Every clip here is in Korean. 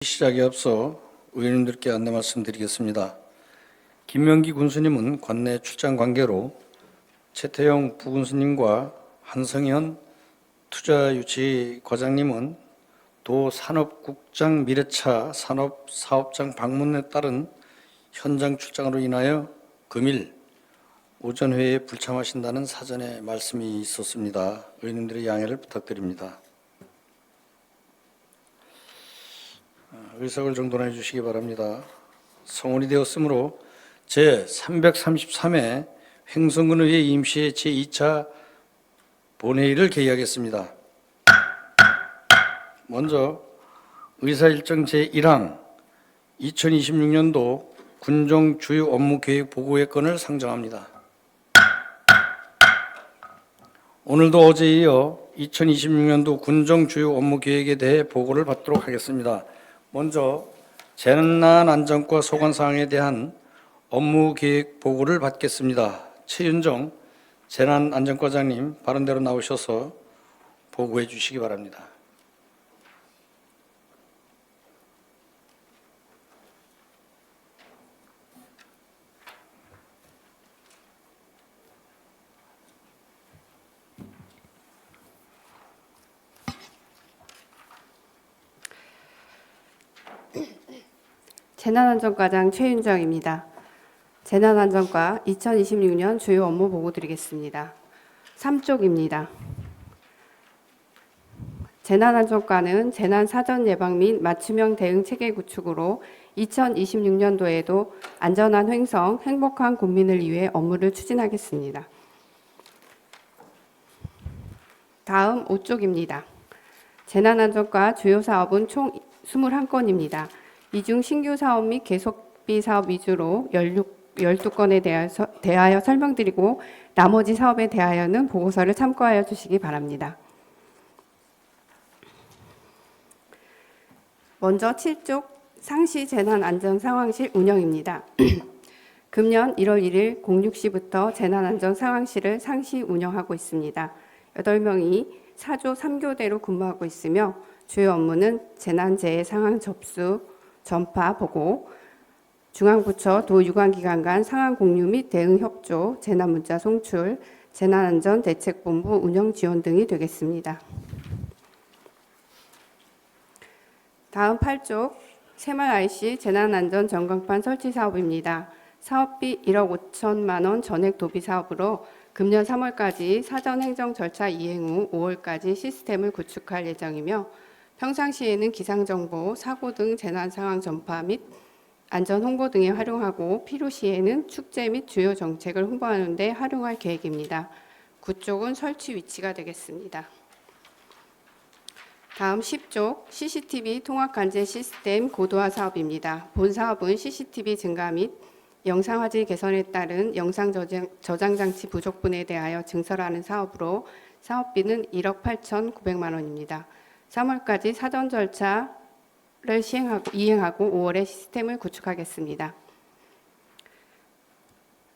시작에 앞서 의원님들께 안내 말씀드리겠습니다. 김명기 군수님은 관내 출장 관계로 최태영 부군수님과 한성현 투자유치 과장님은 도 산업국장 미래차 산업사업장 방문에 따른 현장 출장으로 인하여 금일 오전 회의에 불참하신다는 사전에 말씀이 있었습니다. 의원님들의 양해를 부탁드립니다. 의석을 정돈해 주시기 바랍니다. 성원이 되었으므로 제333회 횡성군의회 임시회 제2차 본회의를 개의하겠습니다. 먼저 의사일정 제1항 2026년도 군정 주요 업무 계획 보고의 건을 상정합니다. 오늘도 어제에 이어 2026년도 군정 주요 업무 계획에 대해 보고를 받도록 하겠습니다. 먼저 재난안전과 소관사항에 대한 업무계획 보고를 받겠습니다. 최윤정 재난안전과장님 바른대로 나오셔서 보고해 주시기 바랍니다. 재난안전과장 최윤정입니다. 재난안전과 2026년 주요 업무 보고 드리겠습니다. 3쪽입니다. 재난안전과는 재난사전 예방 및 맞춤형 대응 체계 구축으로 2026년도에도 안전한 횡성, 행복한 국민을 위해 업무를 추진하겠습니다. 다음 5쪽입니다. 재난안전과 주요 사업은 총 21건입니다. 이 중 신규 사업 및 계속비 사업 위주로 12건에 대하여 설명드리고 나머지 사업에 대하여는 보고서를 참고하여 주시기 바랍니다. 먼저 7쪽 상시 재난안전상황실 운영입니다. 금년 1월 1일 06시부터 재난안전상황실을 상시 운영하고 있습니다. 8명이 4조 3교대로 근무하고 있으며 주요 업무는 재난재해 상황 접수, 전파, 보고, 중앙부처, 도유관기관 간 상황 공유 및 대응 협조, 재난문자 송출, 재난안전대책본부 운영 지원 등이 되겠습니다. 다음 8쪽 새마을IC 재난안전 전광판 설치 사업입니다. 사업비 1억 5천만 원 전액 도비 사업으로 금년 3월까지 사전 행정 절차 이행 후 5월까지 시스템을 구축할 예정이며 평상시에는 기상정보, 사고 등 재난상황 전파 및 안전 홍보 등에 활용하고 필요시에는 축제 및 주요 정책을 홍보하는 데 활용할 계획입니다. 9쪽은 설치 위치가 되겠습니다. 다음 10쪽 CCTV 통합관제 시스템 고도화 사업입니다. 본 사업은 CCTV 증가 및 영상 화질 개선에 따른 영상 저장 장치 부족분에 대하여 증설하는 사업으로 사업비는 1억 8,900만 원입니다. 3월까지 사전 절차를 이행하고 5월에 시스템을 구축하겠습니다.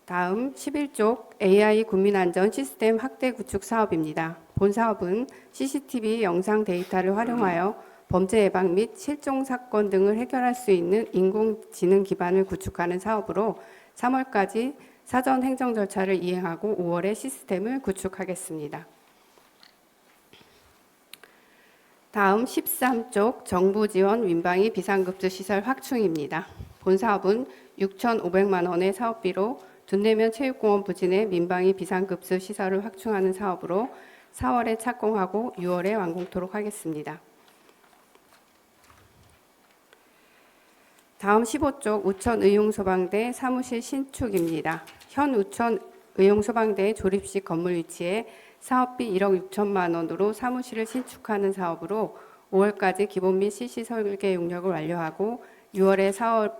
다음 11쪽 AI 국민안전 시스템 확대 구축 사업입니다. 본 사업은 CCTV 영상 데이터를 활용하여 범죄 예방 및 실종 사건 등을 해결할 수 있는 인공지능 기반을 구축하는 사업으로 3월까지 사전 행정 절차를 이행하고 5월에 시스템을 구축하겠습니다. 다음 13쪽 정부 지원 민방위 비상급수 시설 확충입니다. 본 사업은 6,500만 원의 사업비로 둔내면 체육공원 부진의 민방위 비상급수 시설을 확충하는 사업으로 4월에 착공하고 6월에 완공토록 하겠습니다. 다음 15쪽 우천 의용소방대 사무실 신축입니다. 현 우천 의용소방대 조립식 건물 위치에 사업비 1억 6천만 원으로 사무실을 신축하는 사업으로 5월까지 기본 및 CC 설계 용역을 완료하고 6월에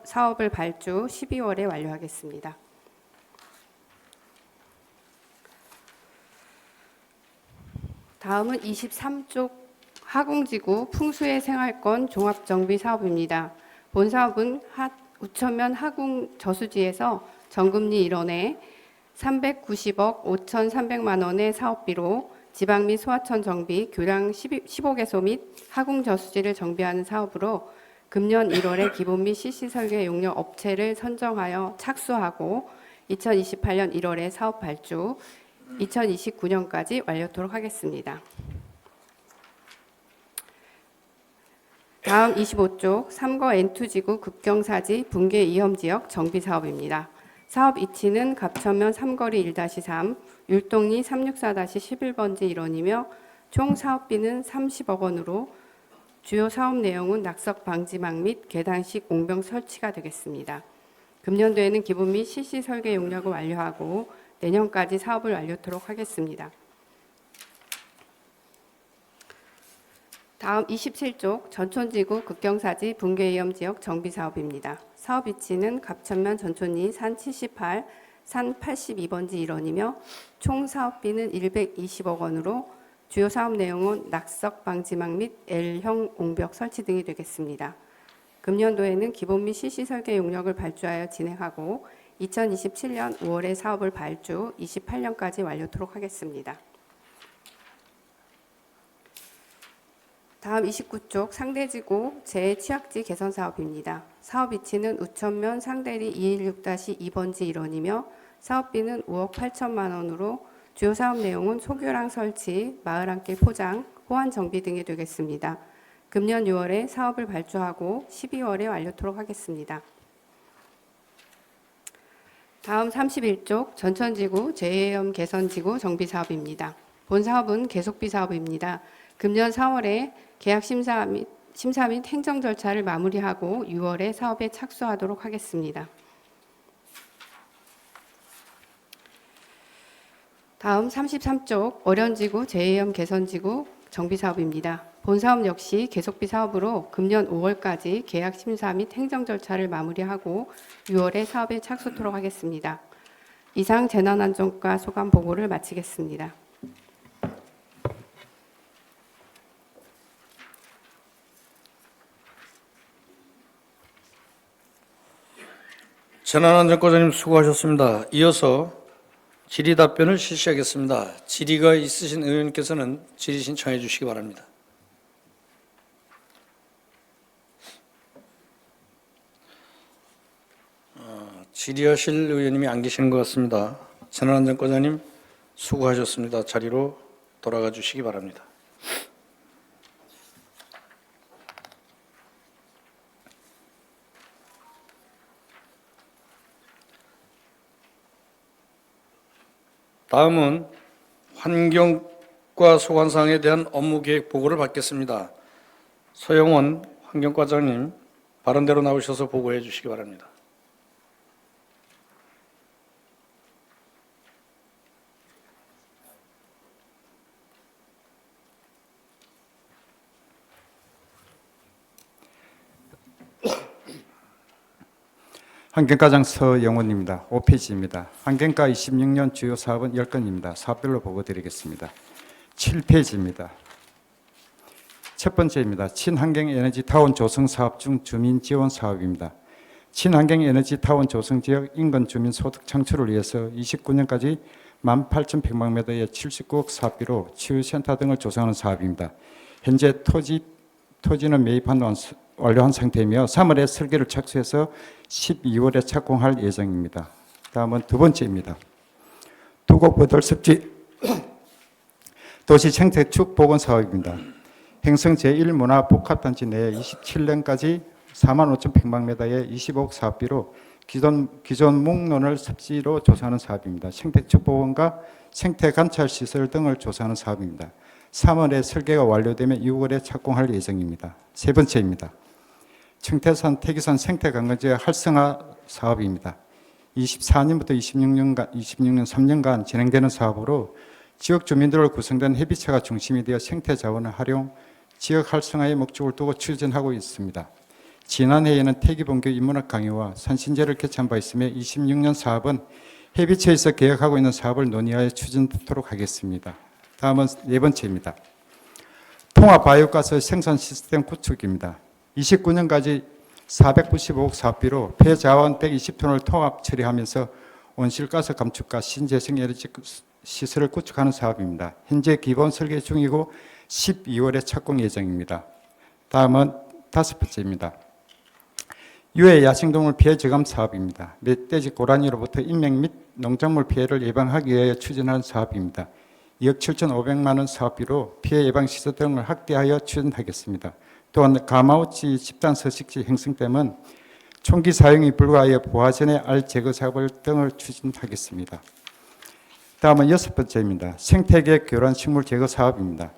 사업을 발주, 12월에 완료하겠습니다. 다음은 23쪽 하궁지구 풍수의 생활권 종합정비 사업입니다. 본 사업은 우천면 하궁 저수지에서 정금리 1원에 390억 5,300만 원의 사업비로 지방 및 소하천 정비, 교량 15개소 및 하궁 저수지를 정비하는 사업으로 금년 1월에 기본 및 CC 설계 용역 업체를 선정하여 착수하고 2028년 1월에 사업 발주, 2029년까지 완료토록 하겠습니다. 다음 25쪽 3거 N2지구 급경사지 붕괴 위험지역 정비사업입니다. 사업 위치는 갑천면 삼거리 1-3, 율동리 364-11번지 일원이며 총 사업비는 30억 원으로 주요 사업 내용은 낙석 방지망 및 계단식 옹병 설치가 되겠습니다. 금년도에는 기본 및 CC 설계 용역을 완료하고 내년까지 사업을 완료토록 하겠습니다. 다음 27쪽 전촌지구 급경사지 붕괴위험지역 정비사업입니다. 사업 위치는 갑천면 전촌리 산 78, 산 82번지 일원이며 총 사업비는 120억 원으로 주요 사업 내용은 낙석 방지망 및 L형 옹벽 설치 등이 되겠습니다. 금년도에는 기본 및 CC 설계 용역을 발주하여 진행하고 2027년 5월에 사업을 발주, 28년까지 완료토록 하겠습니다. 다음 29쪽 상대지구 재취약지 개선 사업입니다. 사업 위치는 우천면 상대리 216-2번지 일원이며 사업비는 5억 8천만 원으로 주요 사업 내용은 소교랑 설치, 마을안길 포장, 호환 정비 등이 되겠습니다. 금년 6월에 사업을 발주하고 12월에 완료토록 하겠습니다. 다음 31쪽 전천지구 재해염 개선지구 정비 사업입니다. 본 사업은 계속비 사업입니다. 금년 4월에 계약 심사 및 행정 절차를 마무리하고 6월에 사업에 착수하도록 하겠습니다. 다음 33쪽 어련지구 재해염 개선지구 정비 사업입니다. 본 사업 역시 계속비 사업으로 금년 5월까지 계약 심사 및 행정 절차를 마무리하고 6월에 사업에 착수토록 하겠습니다. 이상 재난안전과 소감 보고를 마치겠습니다. 재난안전과장님 수고하셨습니다. 이어서 질의 답변을 실시하겠습니다. 질의가 있으신 의원님께서는 질의 신청해 주시기 바랍니다. 질의하실 의원님이 안 계시는 것 같습니다. 재난안전과장님 수고하셨습니다. 자리로 돌아가 주시기 바랍니다. 다음은 환경과 소관사항에 대한 업무계획 보고를 받겠습니다. 서영원 환경과장님 발언대로 나오셔서 보고해 주시기 바랍니다. 환경과장 서영원입니다. 5페이지입니다. 환경과 26년 주요 사업은 10건입니다. 사업별로 보고드리겠습니다. 7페이지입니다. 첫 번째입니다. 친환경에너지 타운 조성 사업 중 주민 지원 사업입니다. 친환경에너지 타운 조성 지역 인근 주민 소득 창출을 위해서 29년까지 18,100만매도의 79억 사업비로 치유센터 등을 조성하는 사업입니다. 현재 토지는 완료한 상태이며 3월에 설계를 착수해서 12월에 착공할 예정입니다. 다음은 두 번째입니다. 두곡버들 습지 도시 생태축 복원 사업입니다. 행성 제1문화복합단지 내에 27년까지 45,100만매의 25억 사업비로 기존 묵론을 습지로 조성하는 사업입니다. 생태축 복원과 생태관찰시설 등을 조성하는 사업입니다. 3월에 설계가 완료되면 6월에 착공할 예정입니다. 세 번째입니다. 청태산 태기산 생태관광지역 활성화 사업입니다. 24년부터 26년 3년간 진행되는 사업으로 지역 주민들로 구성된 협의체가 중심이 되어 생태자원을 활용, 지역 활성화의 목적을 두고 추진하고 있습니다. 지난해에는 태기본교 인문학 강의와 산신제를 개최한 바 있으며 26년 사업은 협의체에서 계획하고 있는 사업을 논의하여 추진토록 하겠습니다. 다음은 네 번째입니다. 통합바이오가스 생산 시스템 구축입니다. 29년까지 495억 사업비로 폐자원 120톤을 통합 처리하면서 온실가스 감축과 신재생 에너지 시설을 구축하는 사업입니다. 현재 기본 설계 중이고 12월에 착공 예정입니다. 다음은 다섯 번째입니다. 유해 야생동물 피해 저감 사업입니다. 멧돼지 고라니로부터 인명 및 농작물 피해를 예방하기 위하여 추진하는 사업입니다. 2억 7,500만 원 사업비로 피해 예방 시설 등을 확대하여 추진하겠습니다. 또한 가마우치 집단 서식지 행성댐은 총기 사용이 불가하여 부화전의 알 제거 작업 등을 추진하겠습니다. 다음은 6번째입니다. 생태계 교란 식물 제거 사업입니다.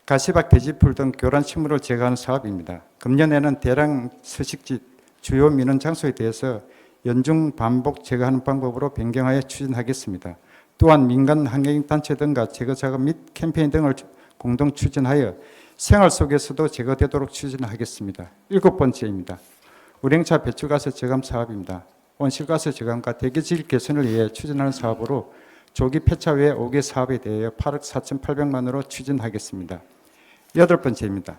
가시박, 돼지풀 등 교란 식물을 제거하는 사업입니다. 금년에는 대량 서식지 주요 민원 장소에 대해서 연중 반복 제거하는 방법으로 변경하여 추진하겠습니다. 또한 민간 환경단체 등과 제거 작업 및 캠페인 등을 공동 추진하여 생활 속에서도 제거되도록 추진하겠습니다. 7번째입니다. 운행차 배출가스 저감 사업입니다. 온실가스 저감과 대기질 개선을 위해 추진하는 사업으로 조기 폐차 외 5개 사업에 대하여 8억 4,800만 원으로 추진하겠습니다. 8번째입니다.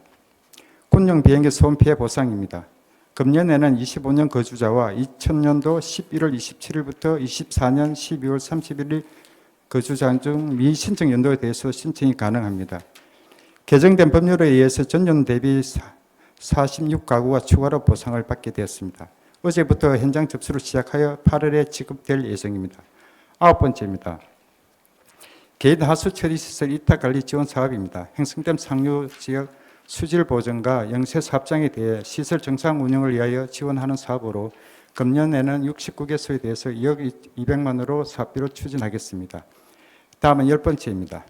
군용 비행기 소음 피해 보상입니다. 금년에는 25년 거주자와 2000년도 11월 27일부터 24년 12월 31일 거주자 중 미신청 연도에 대해서 신청이 가능합니다. 개정된 법률에 의해서 전년 대비 46가구가 추가로 보상을 받게 되었습니다. 어제부터 현장 접수를 시작하여 8월에 지급될 예정입니다. 9번째입니다. 개인 하수 처리 시설 이탁 관리 지원 사업입니다. 행성댐 상류 지역 수질 보전과 영세 사업장에 대해 시설 정상 운영을 위하여 지원하는 사업으로 금년에는 69개소에 대해서 2억 200만 원으로 사업비로 추진하겠습니다. 다음은 10번째입니다.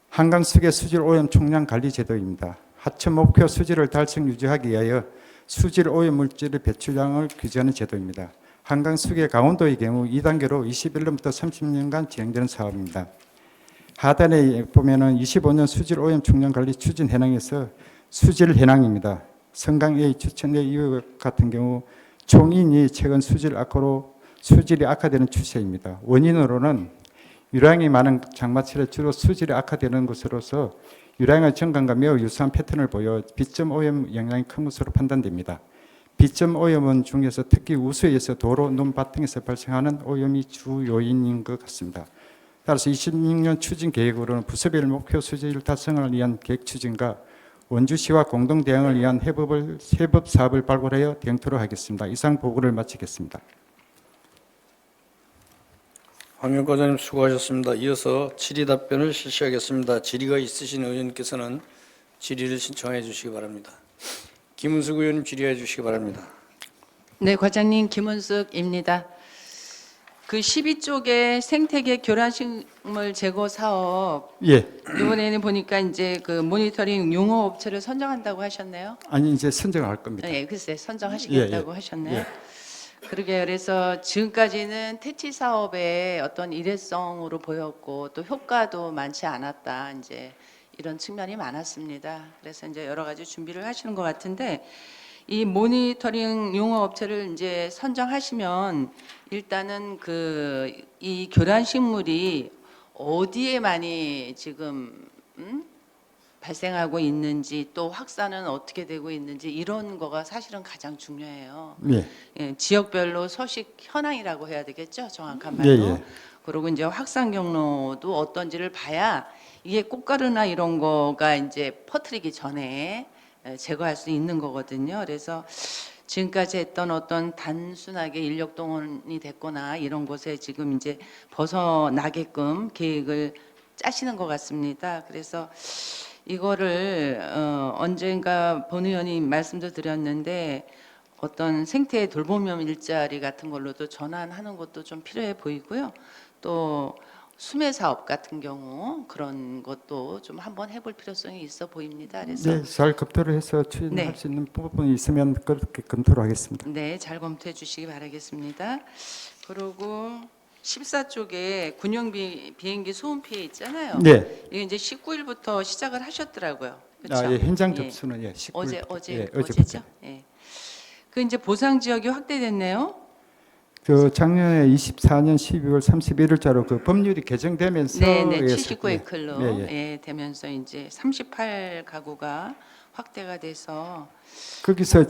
한강 수계 수질 오염 총량 관리 제도입니다. 하천 목표 수질을 달성 유지하기 위하여 수질 오염 물질의 배출량을 규제하는 제도입니다. 한강 수계 강원도의 경우 2단계로 21년부터 30년간 진행되는 사업입니다. 하단에 보면은 25년 수질 오염 총량 관리 추진 현황에서 수질 현황입니다. 성강 A, 주천 A 이와 같은 경우 총인이 최근 수질이 악화되는 추세입니다. 원인으로는 유량이 많은 장마철에 주로 수질이 악화되는 것으로서 유량의 증감과 매우 유사한 패턴을 보여 비점 오염 영향이 큰 것으로 판단됩니다. 비점 오염은 중에서 특히 우수에서 도로, 논밭 등에서 발생하는 오염이 주 요인인 것 같습니다. 따라서 26년 추진 계획으로는 부서별 목표 수질 달성을 위한 계획 추진과 원주시와 공동 대응을 위한 해법 사업을 발굴하여 대응토록 하겠습니다. 이상 보고를 마치겠습니다. 환경과장님 수고하셨습니다. 이어서 질의 답변을 실시하겠습니다. 질의가 있으신 의원께서는 질의를 신청해 주시기 바랍니다. 김은숙 의원님 질의해 주시기 바랍니다. 네, 과장님 김은숙입니다. 그 12쪽의 생태계 교란식물 제거 사업 예. 이번에는 보니까 이제 그 모니터링 용어 업체를 선정한다고 하셨네요. 아니 이제 선정할 겁니다. 네, 글쎄 선정하시겠다고 하셨네요. 예. 그러게 그래서 지금까지는 퇴치 사업의 어떤 일회성으로 보였고 또 효과도 많지 않았다 이제 이런 측면이 많았습니다. 그래서 이제 여러 가지 준비를 하시는 것 같은데 이 모니터링 용어 업체를 이제 선정하시면 일단은 그 이 교란 식물이 어디에 많이 지금 발생하고 있는지 또 확산은 어떻게 되고 있는지 이런 거가 사실은 가장 중요해요. 예. 예, 지역별로 서식 현황이라고 해야 되겠죠, 정확한 말로. 예, 예. 그리고 이제 확산 경로도 어떤지를 봐야 이게 꽃가루나 이런 거가 이제 퍼뜨리기 전에 제거할 수 있는 거거든요. 그래서 지금까지 했던 어떤 단순하게 인력 동원이 됐거나 이런 곳에 지금 이제 벗어나게끔 계획을 짜시는 것 같습니다. 그래서 이거를 언젠가 본 의원님 말씀도 드렸는데 어떤 생태 돌보면 일자리 같은 걸로도 전환하는 것도 좀 필요해 보이고요. 또 수매 사업 같은 경우 그런 것도 좀 한번 해볼 필요성이 있어 보입니다. 그래서 네, 잘 검토를 해서 추진할 네. 수 있는 부분이 있으면 그렇게 검토를 하겠습니다. 네, 잘 검토해 주시기 바라겠습니다. 그리고 14쪽에 군용 비행기 소음 피해 있잖아요. 네. 이게 이제 19일부터 시작을 하셨더라고요. 그렇죠? 아, 예, 현장 예. 접수는 예, 19일 어제 부터. 어제죠? 예. 그 이제 보상 지역이 확대됐네요. 그 작년에 24년 12월 31일자로 그 법률이 개정되면서 네네, 예, 79에클로 예, 예. 예, 되면서 이제 38가구가 확대가 돼서 거기서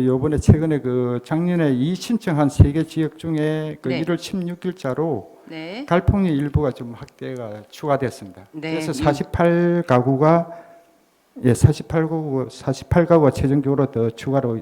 요번에 최근에 그 작년에 이 신청한 3개 지역 중에 그 네. 1월 16일자로 네, 갈풍리 일부가 좀 확대가 추가됐습니다. 네. 그래서 48가구가 예, 48가구가 최종적으로 더 추가로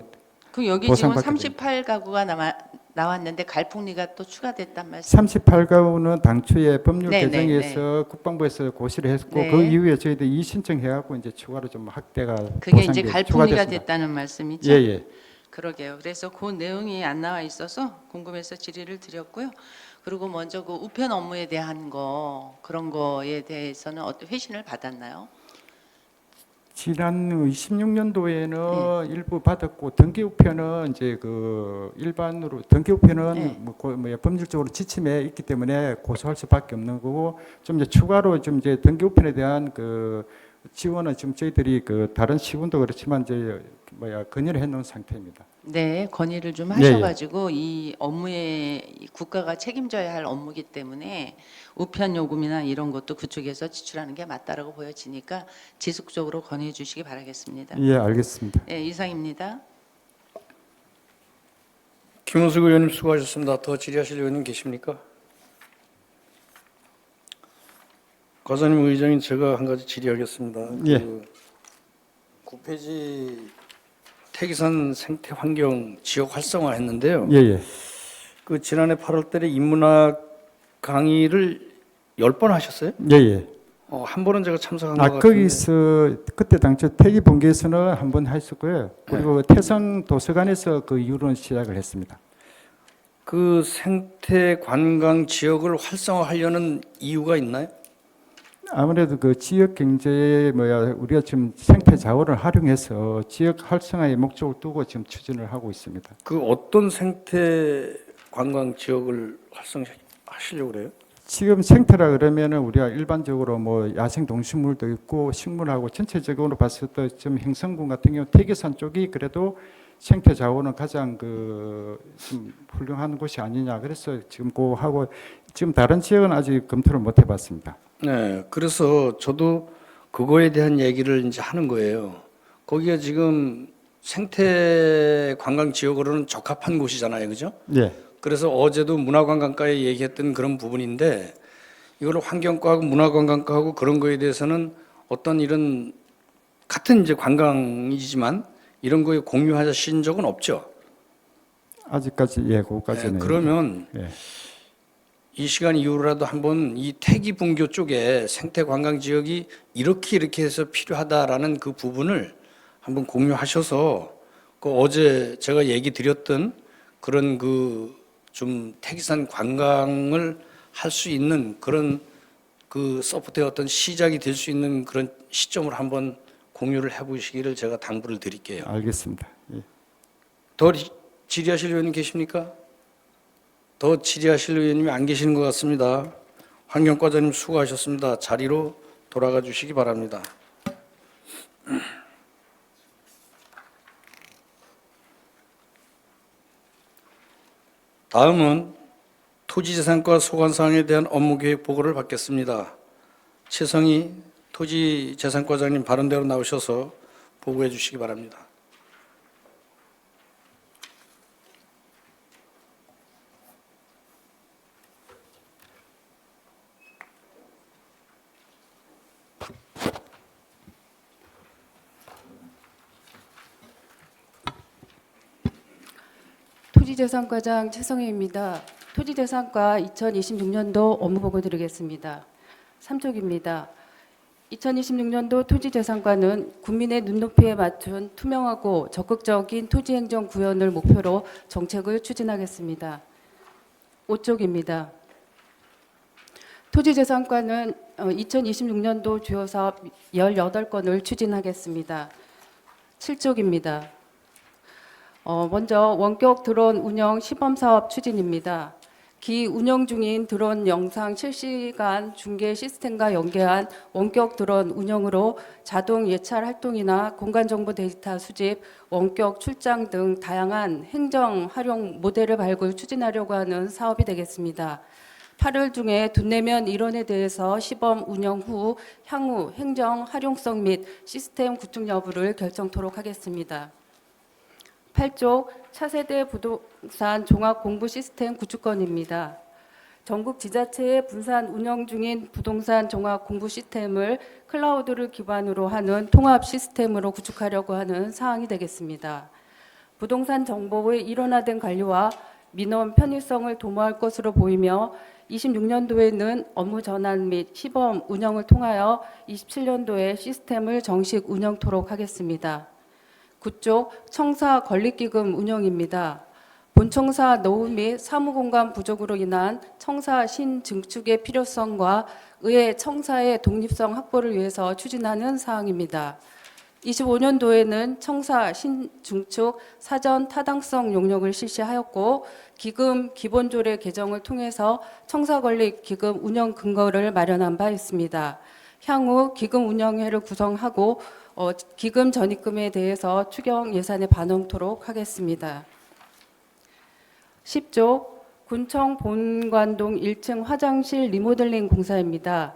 그 여기 지금 보상받게 38가구가 나왔는데 갈풍리가 또 추가됐단 말씀. 38가구는 당초에 법률 네, 개정에서 국방부에서 고시를 했고 네. 그 이후에 저희들이 이의신청해갖고 이제 추가로 좀 확대가 그게 이제 보상이 갈풍리가 추가됐습니다. 됐다는 말씀이죠? 예, 예. 그러게요. 그래서 그 내용이 안 나와 있어서 궁금해서 질의를 드렸고요. 그리고 먼저 그 우편 업무에 대한 거 그런 거에 대해서는 어떤 회신을 받았나요? 지난 26년도에는 네. 일부 받았고 등기우편은 이제 그 일반으로 등기우편은 네. 법률적으로 지침에 있기 때문에 고소할 수밖에 없는 거고 좀 이제 추가로 좀 이제 등기우편에 대한 그 지원은 지금 저희들이 그 다른 시군도 그렇지만 이제 건의를 해놓은 상태입니다. 네, 건의를 좀 예, 예. 하셔가지고 이 업무에 이 국가가 책임져야 할 업무이기 때문에 우편 요금이나 이런 것도 그쪽에서 지출하는 게 맞다라고 보여지니까 지속적으로 건의해 주시기 바라겠습니다. 예, 알겠습니다. 네, 이상입니다. 김은숙 의원님 수고하셨습니다. 더 질의하실 의원님 계십니까? 과장님 의장인 제가 한 가지 질의하겠습니다. 예. 그 9페이지 태기산 생태 환경 지역 활성화했는데요. 예, 예. 그 지난해 8월 달에 인문학 강의를 10번 하셨어요? 예, 예. 한 번은 제가 참석한 것 같은데. 거기서 그때 당초 태기 본계에서는 한 번 했었고요. 그리고 태성 도서관에서 그 이후로는 시작을 했습니다. 그 생태 관광 지역을 활성화하려는 이유가 있나요? 아무래도 그 지역 경제에 우리가 지금 생태 자원을 활용해서 지역 활성화의 목적을 두고 지금 추진을 하고 있습니다. 그 어떤 생태 관광 지역을 활성화하시려고 그래요? 지금 생태라 그러면은 우리가 일반적으로 야생 동식물도 있고 식물하고 전체적으로 봤을 때 지금 행성군 같은 경우 태계산 쪽이 그래도 생태 자원은 가장 좀 훌륭한 곳이 아니냐. 그래서 지금 하고 지금 다른 지역은 아직 검토를 못 해봤습니다. 네, 그래서 저도 그거에 대한 얘기를 이제 하는 거예요. 거기가 지금 생태 관광 지역으로는 적합한 곳이잖아요, 그죠? 예. 그래서 어제도 문화관광과에 얘기했던 그런 부분인데 이걸 환경과하고 문화관광과하고 그런 거에 대해서는 어떤 이런 같은 이제 관광이지만 이런 거에 공유하신 적은 없죠. 아직까지 그거까지는. 그러면 예. 이 시간 이후로라도 한번 이 태기분교 쪽에 생태 관광 지역이 이렇게 해서 필요하다라는 그 부분을 한번 공유하셔서 그 어제 제가 얘기 드렸던 그런 그 좀 태기산 관광을 할 수 있는 그런 그 소프트웨어 어떤 시작이 될 수 있는 그런 시점을 한번 공유를 해보시기를 제가 당부를 드릴게요. 알겠습니다. 예. 더 질의하실 의원님 계십니까? 더 질의하실 의원님이 안 계시는 것 같습니다. 환경과장님 수고하셨습니다. 자리로 돌아가 주시기 바랍니다. 다음은 토지재산과 소관사항에 대한 업무계획 보고를 받겠습니다. 최성희 토지재산과장님 발언대로 나오셔서 보고해 주시기 바랍니다. 토지재산과장 최성희입니다. 토지재산과 2026년도 업무보고 드리겠습니다. 3쪽입니다. 2026년도 토지재산과는 국민의 눈높이에 맞춘 투명하고 적극적인 토지행정 구현을 목표로 정책을 추진하겠습니다. 5쪽입니다. 토지재산과는 2026년도 주요 사업 18건을 추진하겠습니다. 7쪽입니다. 먼저 원격 드론 운영 시범 사업 추진입니다. 기 운영 중인 드론 영상 실시간 중계 시스템과 연계한 원격 드론 운영으로 자동 예찰 활동이나 공간 정보 데이터 수집, 원격 출장 등 다양한 행정 활용 모델을 발굴 추진하려고 하는 사업이 되겠습니다. 8월 중에 둔내면 일원에 대해서 시범 운영 후 향후 행정 활용성 및 시스템 구축 여부를 결정토록 하겠습니다. 8쪽 차세대 부동산 종합 공부 시스템 구축건입니다. 전국 지자체에 분산 운영 중인 부동산 종합 공부 시스템을 클라우드를 기반으로 하는 통합 시스템으로 구축하려고 하는 사항이 되겠습니다. 부동산 정보의 일원화된 관리와 민원 편의성을 도모할 것으로 보이며 26년도에는 업무 전환 및 시범 운영을 통하여 27년도에 시스템을 정식 운영토록 하겠습니다. 9쪽 청사 건립기금 운영입니다. 본청사 노후 및 사무공간 부족으로 인한 청사 신증축의 필요성과 의회 청사의 독립성 확보를 위해서 추진하는 사항입니다. 25년도에는 청사 신중축 사전 타당성 용역을 실시하였고 기금 기본조례 개정을 통해서 청사 건립 기금 운영 근거를 마련한 바 있습니다. 향후 기금 운영회를 구성하고 기금 전입금에 대해서 추경 예산에 반영토록 하겠습니다. 10조 군청 본관동 1층 화장실 리모델링 공사입니다.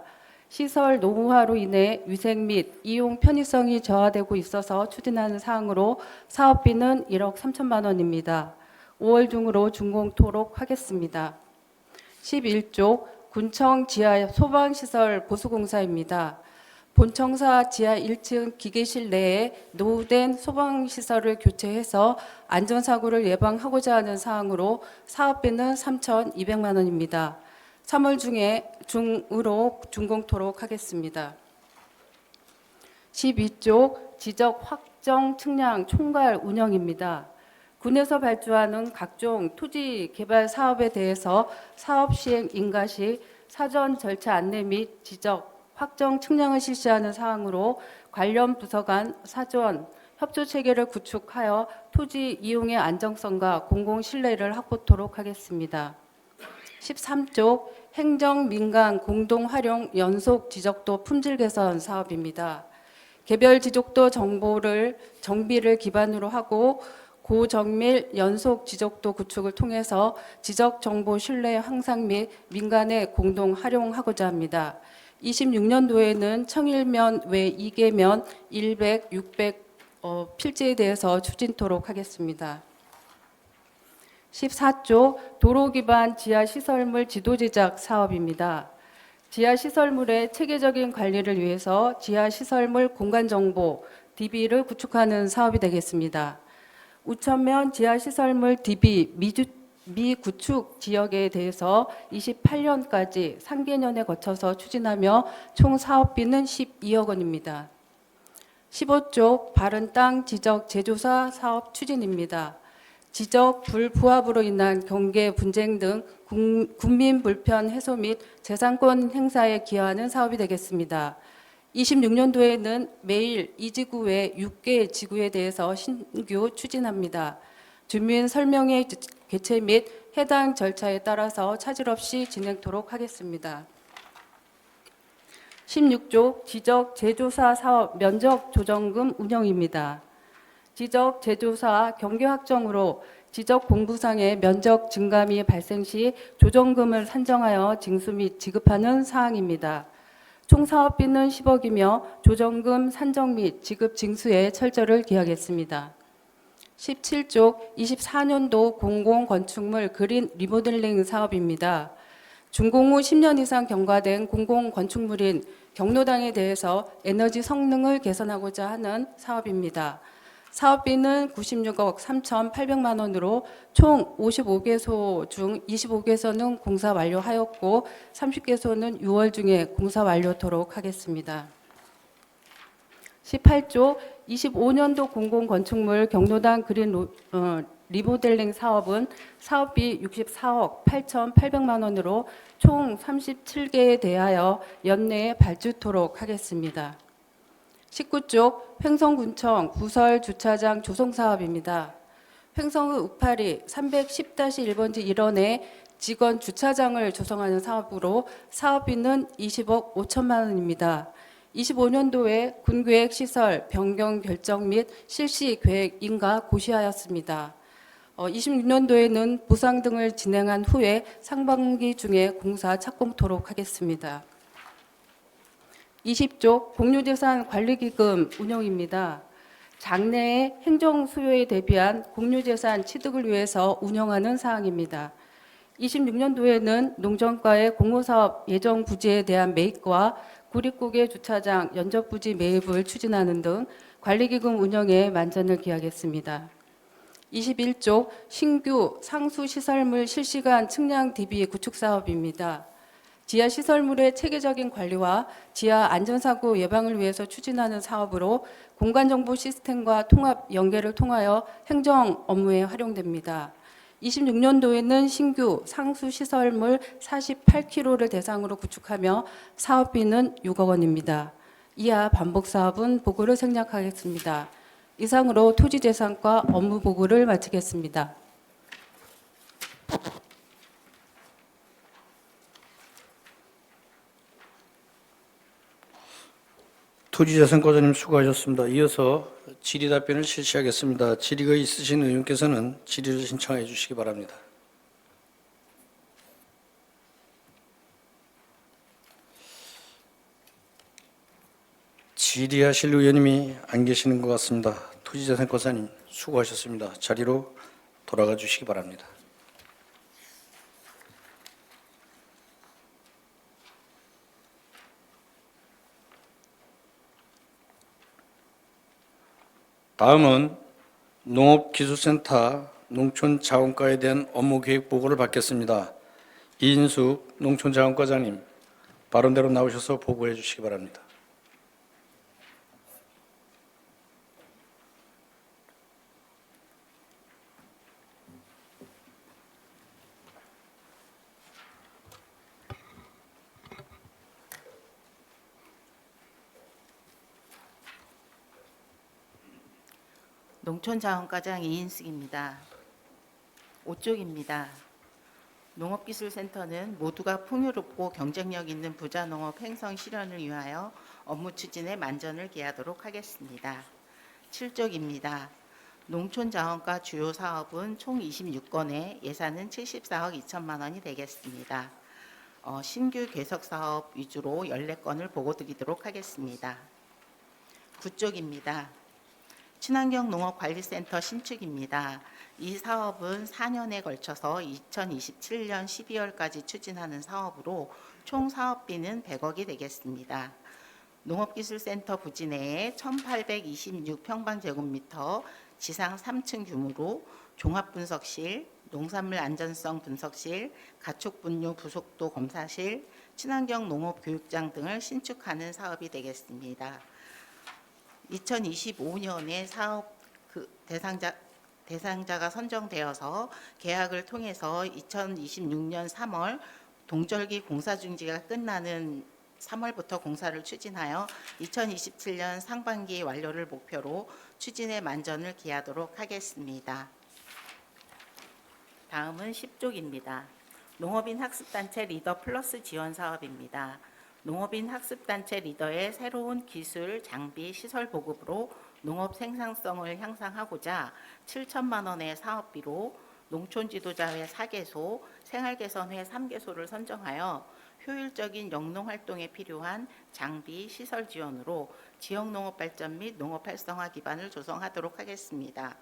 시설 노후화로 인해 위생 및 이용 편의성이 저하되고 있어서 추진하는 사항으로 사업비는 1억 3천만 원입니다. 5월 중으로 준공토록 하겠습니다. 11조 군청 지하 소방시설 보수공사입니다. 본청사 지하 1층 기계실 내에 노후된 소방시설을 교체해서 안전사고를 예방하고자 하는 사항으로 사업비는 3,200만 원입니다. 3월 중으로 준공토록 하겠습니다. 12조 지적 확정 측량 총괄 운영입니다. 군에서 발주하는 각종 토지 개발 사업에 대해서 사업 시행 인가 시 사전 절차 안내 및 지적 확정 측량을 실시하는 사항으로 관련 부서 간 사전 협조 체계를 구축하여 토지 이용의 안정성과 공공 신뢰를 확보토록 하겠습니다. 13조 행정 민간 공동 활용 연속 지적도 품질 개선 사업입니다. 개별 지적도 정비를 기반으로 하고 고정밀 연속 지적도 구축을 통해서 지적 정보 신뢰 향상 및 민간에 공동 활용하고자 합니다. 26년도에는 청일면 외 2개면 100, 600 필지에 대해서 추진토록 하겠습니다. 14조 도로 기반 지하 시설물 지도 제작 사업입니다. 지하 시설물의 체계적인 관리를 위해서 지하 시설물 공간 정보 DB를 구축하는 사업이 되겠습니다. 우천면 지하 시설물 DB 미구축 지역에 대해서 28년까지 3개년에 거쳐서 추진하며 총 사업비는 12억 원입니다. 15조 바른 땅 지적 재조사 사업 추진입니다. 지적 불부합으로 인한 경계 분쟁 등 국민 불편 해소 및 재산권 행사에 기여하는 사업이 되겠습니다. 26년도에는 매일 이 지구 외 6개 지구에 대해서 신규 추진합니다. 주민 설명회 개최 및 해당 절차에 따라서 차질 없이 진행토록 하겠습니다. 16조 지적 재조사 사업 면적 조정금 운영입니다. 지적 재조사 경계 확정으로 지적 공부상의 면적 증감이 발생 시 조정금을 산정하여 징수 및 지급하는 사항입니다. 총 사업비는 10억이며 조정금 산정 및 지급 징수에 철저를 기하겠습니다. 17조 24년도 공공건축물 그린 리모델링 사업입니다. 준공 후 10년 이상 경과된 공공건축물인 경로당에 대해서 에너지 성능을 개선하고자 하는 사업입니다. 사업비는 96억 3,800만 원으로 총 55개소 중 25개소는 공사 완료하였고 30개소는 6월 중에 공사 완료토록 하겠습니다. 18조 25년도 공공건축물 경로당 그린 리모델링 사업은 사업비 64억 8,800만 원으로 총 37개에 대하여 연내에 발주토록 하겠습니다. 19조 횡성군청 부설 주차장 조성 사업입니다. 횡성의 우파리 310-1번지 1원에 직원 주차장을 조성하는 사업으로 사업비는 20억 5천만 원입니다. 25년도에 군계획 시설 변경 결정 및 실시 계획 인가 고시하였습니다. 26년도에는 보상 등을 진행한 후에 상반기 중에 공사 착공토록 하겠습니다. 20조 공유재산 관리기금 운영입니다. 장래의 행정 수요에 대비한 공유재산 취득을 위해서 운영하는 사항입니다. 26년도에는 농정과의 공모사업 예정 부지에 대한 매입과 구립고개 주차장 연접 부지 매입을 추진하는 등 관리기금 운영에 만전을 기하겠습니다. 21쪽 신규 상수 시설물 실시간 측량 DB 구축 사업입니다. 지하 시설물의 체계적인 관리와 지하 안전사고 예방을 위해서 추진하는 사업으로 공간정보 시스템과 통합 연계를 통하여 행정 업무에 활용됩니다. 26년도에는 신규 상수 시설물 48km를 대상으로 구축하며 사업비는 6억 원입니다. 이하 반복 사업은 보고를 생략하겠습니다. 이상으로 토지재산과 업무 보고를 마치겠습니다. 토지자산과장님 수고하셨습니다. 이어서 질의 답변을 실시하겠습니다. 질의가 있으신 의원께서는 질의를 신청해 주시기 바랍니다. 질의하실 의원님이 안 계시는 것 같습니다. 토지자산과장님 수고하셨습니다. 자리로 돌아가 주시기 바랍니다. 다음은 농업기술센터 농촌자원과에 대한 업무계획 보고를 받겠습니다. 이인숙 농촌자원과장님, 발언대로 나오셔서 보고해 주시기 바랍니다. 농촌자원과장 이인숙입니다. 5쪽입니다. 농업기술센터는 모두가 풍요롭고 경쟁력 있는 부자농업 행성 실현을 위하여 업무 추진에 만전을 기하도록 하겠습니다. 7쪽입니다. 농촌자원과 주요 사업은 총 26건에 예산은 74억 2천만 원이 되겠습니다. 신규 개석 사업 위주로 14건을 보고드리도록 하겠습니다. 9쪽입니다. 친환경 농업관리센터 신축입니다. 이 사업은 4년에 걸쳐서 2027년 12월까지 추진하는 사업으로 총 사업비는 100억이 되겠습니다. 농업기술센터 부지 내에 1826평방제곱미터 지상 3층 규모로 종합분석실, 농산물 안전성 분석실, 가축분뇨 부속도 검사실, 친환경 농업교육장 등을 신축하는 사업이 되겠습니다. 2025년에 사업 대상자가 선정되어서 계약을 통해서 2026년 3월 동절기 공사 중지가 끝나는 3월부터 공사를 추진하여 2027년 상반기 완료를 목표로 추진에 만전을 기하도록 하겠습니다. 다음은 10쪽입니다. 농업인 학습단체 리더 플러스 지원 사업입니다. 농업인 학습단체 리더의 새로운 기술, 장비, 시설 보급으로 농업 생산성을 향상하고자 7천만 원의 사업비로 농촌지도자회 4개소, 생활개선회 3개소를 선정하여 효율적인 영농활동에 필요한 장비, 시설 지원으로 지역농업발전 및 농업활성화 기반을 조성하도록 하겠습니다.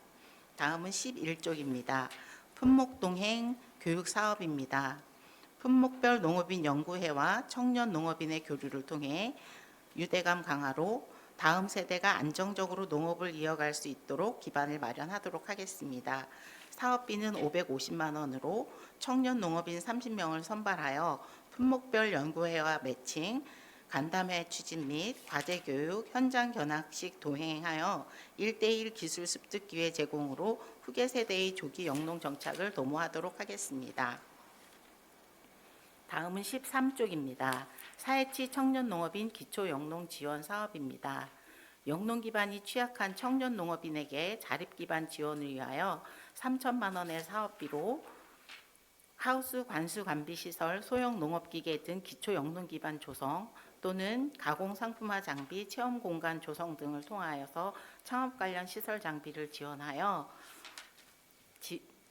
다음은 11쪽입니다. 품목동행 교육사업입니다. 품목별 농업인 연구회와 청년 농업인의 교류를 통해 유대감 강화로 다음 세대가 안정적으로 농업을 이어갈 수 있도록 기반을 마련하도록 하겠습니다. 사업비는 550만 원으로 청년 농업인 30명을 선발하여 품목별 연구회와 매칭, 간담회 추진 및 과제교육, 현장 견학식 동행하여 1:1 기술 습득 기회 제공으로 후계 세대의 조기 영농 정착을 도모하도록 하겠습니다. 다음은 13쪽입니다. 사회치 청년 농업인 기초 영농 지원 사업입니다. 영농 기반이 취약한 청년 농업인에게 자립 기반 지원을 위하여 3천만 원의 사업비로 하우스 관수 관비 시설, 소형 농업기계 등 기초 영농 기반 조성 또는 가공 상품화 장비, 체험 공간 조성 등을 통하여서 창업 관련 시설 장비를 지원하여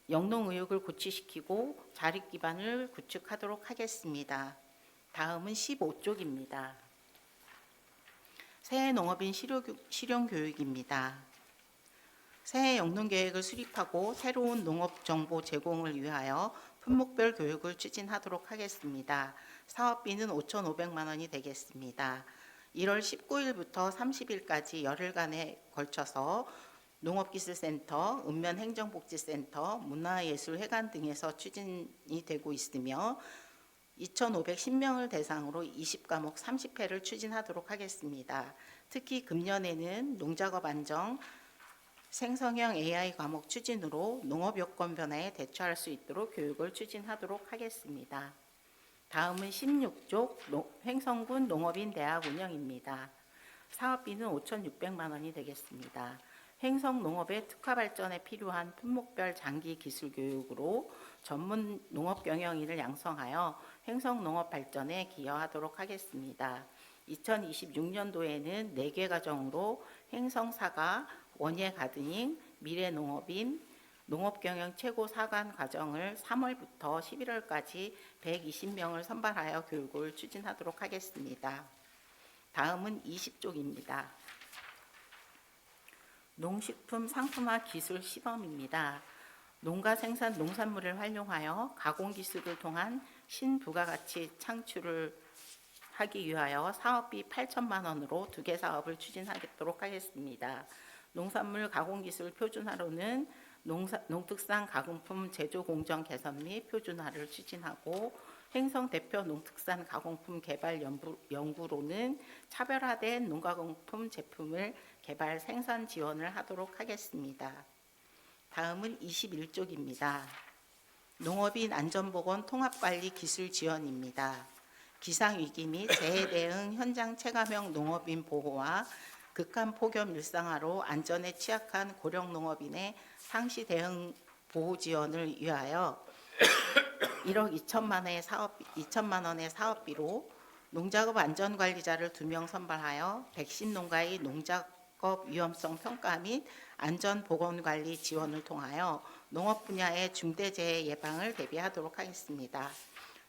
영농 의욕을 고취시키고 자립 기반을 구축하도록 하겠습니다. 다음은 15쪽입니다. 새해 농업인 실용 교육입니다. 새해 영농 계획을 수립하고 새로운 농업 정보 제공을 위하여 품목별 교육을 추진하도록 하겠습니다. 사업비는 5,500만 원이 되겠습니다. 1월 19일부터 30일까지 열흘간에 걸쳐서 농업기술센터, 읍면행정복지센터, 문화예술회관 등에서 추진이 되고 있으며 2,510명을 대상으로 20과목 30회를 추진하도록 하겠습니다. 특히 금년에는 농작업 안정, 생성형 AI 과목 추진으로 농업 여건 변화에 대처할 수 있도록 교육을 추진하도록 하겠습니다. 다음은 16쪽 횡성군 농업인 대학 운영입니다. 사업비는 5,600만 원이 되겠습니다. 횡성 농업의 특화 발전에 필요한 품목별 장기 기술 교육으로 전문 농업 경영인을 양성하여 횡성 농업 발전에 기여하도록 하겠습니다. 2026년도에는 4개 과정으로 횡성 사과, 원예 가드닝, 미래 농업인, 농업경영 최고 4관 과정을 3월부터 11월까지 120명을 선발하여 교육을 추진하도록 하겠습니다. 다음은 20쪽입니다. 농식품 상품화 기술 시범입니다. 농가 생산 농산물을 활용하여 가공기술을 통한 신부가가치 창출을 하기 위하여 사업비 8천만 원으로 2개 사업을 추진하도록 하겠습니다. 농산물 가공기술 표준화로는 농특산 가공품 제조 공정 개선 및 표준화를 추진하고 횡성 대표 농특산 가공품 개발 연구로는 차별화된 농가공품 제품을 개발 생산 지원을 하도록 하겠습니다. 다음은 21쪽입니다. 농업인 안전보건 통합관리 기술 지원입니다. 기상위기 및 재해 대응 현장 체감형 농업인 보호와 극한 폭염 일상화로 안전에 취약한 고령 농업인의 상시 대응 보호 지원을 위하여 1억 2천만 원의 사업비로 농작업 안전관리자를 2명 선발하여 백신 농가의 농작업 위험성 평가 및 안전보건관리 지원을 통하여 농업 분야의 중대재해 예방을 대비하도록 하겠습니다.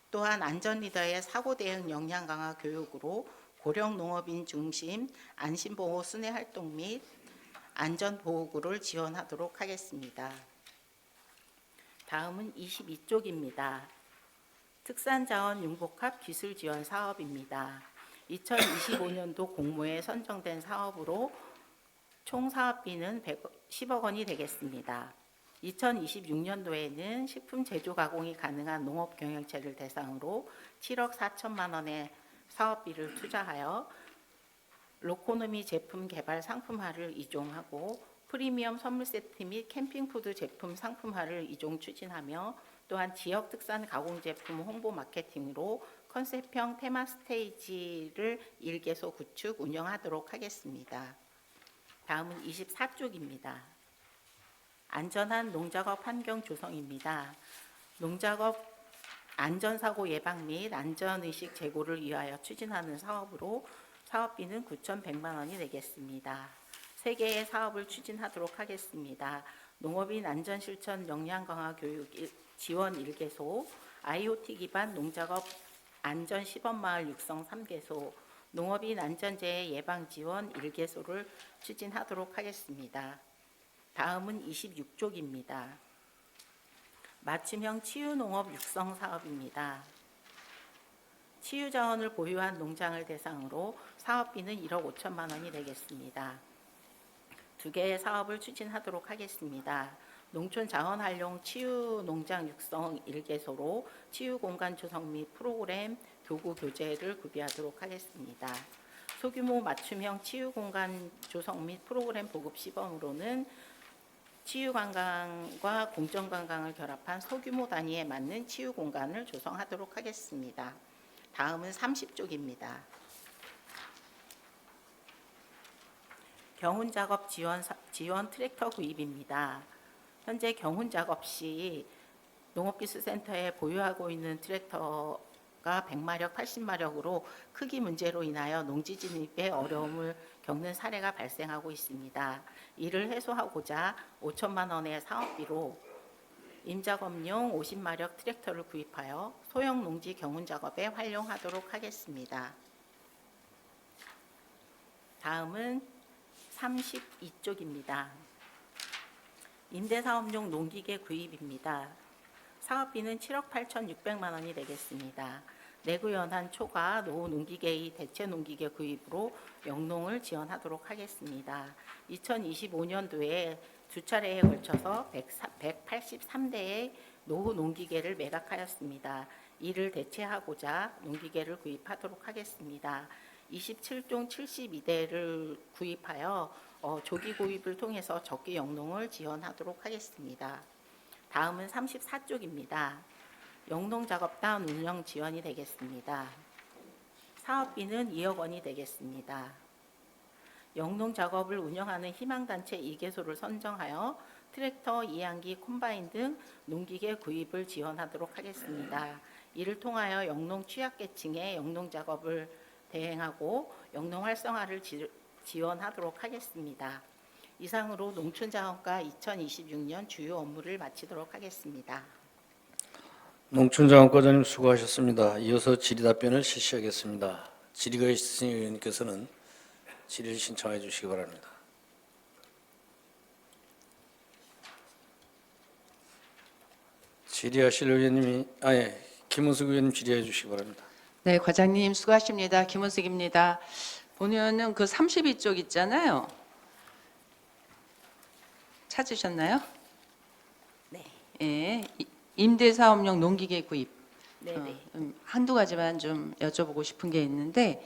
또한 안전리더의 사고대응 역량 강화 교육으로 고령 농업인 중심 안심보호 순회 활동 및 안전보호구를 지원하도록 하겠습니다. 다음은 22쪽입니다. 특산자원 융복합 기술지원 사업입니다. 2025년도 공모에 선정된 사업으로 총 사업비는 10억 원이 되겠습니다. 2026년도에는 식품 제조 가공이 가능한 농업 경영체를 대상으로 7억 4천만 원의 사업비를 투자하여 로코노미 제품 개발 상품화를 이종하고 프리미엄 선물 세트 및 캠핑푸드 제품 상품화를 이종 추진하며 또한 지역 특산 가공 제품 홍보 마케팅으로 컨셉형 테마 스테이지를 1개소 구축 운영하도록 하겠습니다. 다음은 24쪽입니다. 안전한 농작업 환경 조성입니다. 농작업 안전사고 예방 및 안전의식 제고를 위하여 추진하는 사업으로 사업비는 9,100만 원이 되겠습니다. 3개의 사업을 추진하도록 하겠습니다. 농업인 안전실천 역량 강화 교육 지원 1개소, IoT 기반 농작업 안전 시범마을 육성 3개소, 농업인 안전재해 예방 지원 1개소를 추진하도록 하겠습니다. 다음은 26쪽입니다. 맞춤형 치유농업 육성 사업입니다. 치유자원을 보유한 농장을 대상으로 사업비는 1억 5천만 원이 되겠습니다. 2개의 사업을 추진하도록 하겠습니다. 농촌자원활용 치유농장 육성 1개소로 치유공간 조성 및 프로그램 교구 교재를 구비하도록 하겠습니다. 소규모 맞춤형 치유공간 조성 및 프로그램 보급 시범으로는 치유관광과 공정관광을 결합한 소규모 단위에 맞는 치유공간을 조성하도록 하겠습니다. 다음은 30쪽입니다. 경운작업 지원 트랙터 구입입니다. 현재 경운작업 시 농업기술센터에 보유하고 있는 트랙터가 100마력, 80마력으로 크기 문제로 인하여 농지 진입에 어려움을 겪는 사례가 발생하고 있습니다. 이를 해소하고자 5천만 원의 사업비로 임작업용 50마력 트랙터를 구입하여 소형 농지 경운작업에 활용하도록 하겠습니다. 다음은 32쪽입니다. 임대사업용 농기계 구입입니다. 사업비는 7억 8,600만 원이 되겠습니다. 내구 연한 초과 노후 농기계의 대체 농기계 구입으로 영농을 지원하도록 하겠습니다. 2025년도에 두 차례에 걸쳐서 183대의 노후 농기계를 매각하였습니다. 이를 대체하고자 농기계를 구입하도록 하겠습니다. 27종 72대를 구입하여 조기 구입을 통해서 적기 영농을 지원하도록 하겠습니다. 다음은 34쪽입니다. 영농 작업단 운영 지원이 되겠습니다. 사업비는 2억 원이 되겠습니다. 영농 작업을 운영하는 희망단체 2개소를 선정하여 트랙터, 이양기, 콤바인 등 농기계 구입을 지원하도록 하겠습니다. 이를 통하여 영농 취약계층의 영농 작업을 대행하고 영농 활성화를 지원하도록 하겠습니다. 이상으로 농촌자원과 2026년 주요 업무를 마치도록 하겠습니다. 농촌자원과장님 수고하셨습니다. 이어서 질의답변을 실시하겠습니다. 질의가 있으신 의원님께서는 질의를 신청해 주시기 바랍니다. 질의하실 의원님이 김은숙 의원님 질의해 주시기 바랍니다. 네, 과장님 수고하십니다. 김은숙입니다. 보면은 그 32쪽 있잖아요. 찾으셨나요? 네. 예, 임대사업용 농기계 구입. 네네. 한두 가지만 좀 여쭤보고 싶은 게 있는데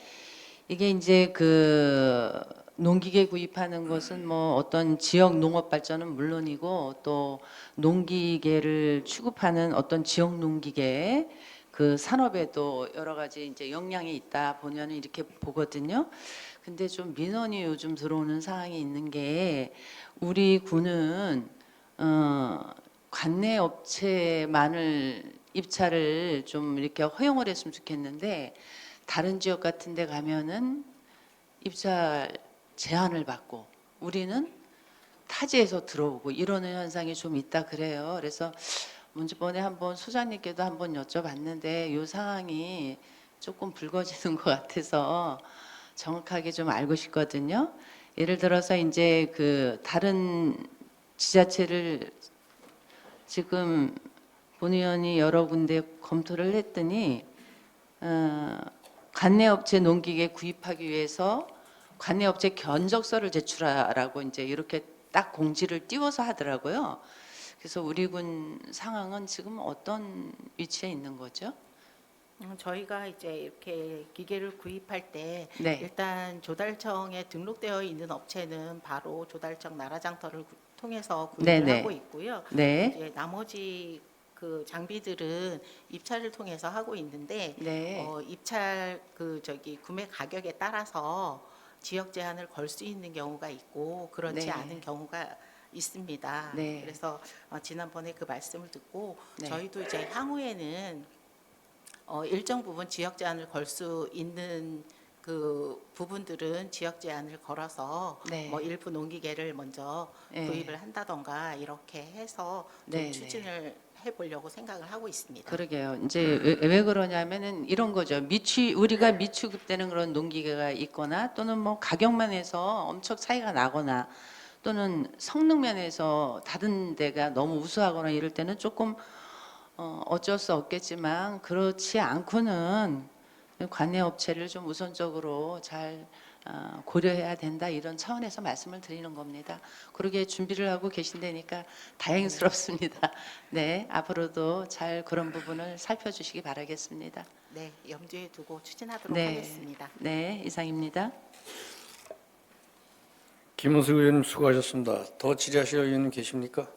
이게 이제 그 농기계 구입하는 것은 뭐 어떤 지역 농업 발전은 물론이고 또 농기계를 취급하는 어떤 지역 농기계 그 산업에도 여러 가지 이제 역량이 있다 보면은 이렇게 보거든요. 근데 좀 민원이 요즘 들어오는 상황이 있는 게 우리 군은 관내 업체만을 입찰을 좀 이렇게 허용을 했으면 좋겠는데 다른 지역 같은 데 가면은 입찰 제한을 받고 우리는 타지에서 들어오고 이러는 현상이 좀 있다 그래요. 그래서 문주번에 한번 소장님께도 한번 여쭤봤는데 이 상황이 조금 불거지는 것 같아서 정확하게 좀 알고 싶거든요. 예를 들어서 이제 그 다른 지자체를 지금 본 의원이 여러 군데 검토를 했더니 관내업체 농기계 구입하기 위해서 관내업체 견적서를 제출하라고 이제 이렇게 딱 공지를 띄워서 하더라고요. 그래서 우리 군 상황은 지금 어떤 위치에 있는 거죠? 저희가 이제 이렇게 기계를 구입할 때 네. 일단 조달청에 등록되어 있는 업체는 바로 조달청 나라장터를 통해서 구입을 네네. 하고 있고요. 네. 이제 나머지 그 장비들은 입찰을 통해서 하고 있는데 네. 입찰 구매 가격에 따라서 지역 제한을 걸 수 있는 경우가 있고 그렇지 네. 않은 경우가 있습니다. 네. 그래서 지난번에 그 말씀을 듣고 네. 저희도 이제 향후에는 일정 부분 지역 제한을 걸 수 있는 그 부분들은 지역 제한을 걸어서 네. 뭐 일부 농기계를 먼저 네. 구입을 한다던가 이렇게 해서 좀 네, 네. 추진을 해보려고 생각을 하고 있습니다. 그러게요. 이제 왜 그러냐면은 이런 거죠. 우리가 미취급되는 그런 농기계가 있거나 또는 뭐 가격만 해서 엄청 차이가 나거나 또는 성능 면에서 다른 데가 너무 우수하거나 이럴 때는 조금 어쩔 수 없겠지만 그렇지 않고는 관내 업체를 좀 우선적으로 잘 고려해야 된다 이런 차원에서 말씀을 드리는 겁니다. 그러게 준비를 하고 계신다니까 다행스럽습니다. 네, 앞으로도 잘 그런 부분을 살펴주시기 바라겠습니다. 네, 염두에 두고 추진하도록 네, 하겠습니다. 네, 이상입니다. 김은숙 의원님 수고하셨습니다. 더 질의하실 의원님 계십니까?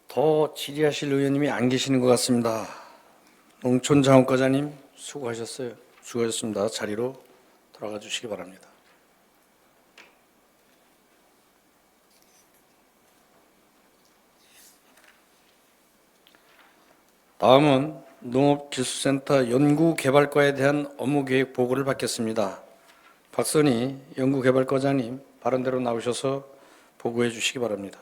더 질의하실 의원님이 안 계시는 것 같습니다. 농촌자원과장님 수고하셨어요. 수고하셨습니다. 자리로 돌아가 주시기 바랍니다. 다음은 농업기술센터 연구개발과에 대한 업무계획 보고를 받겠습니다. 박선희 연구개발과장님 발언대로 나오셔서 보고해 주시기 바랍니다.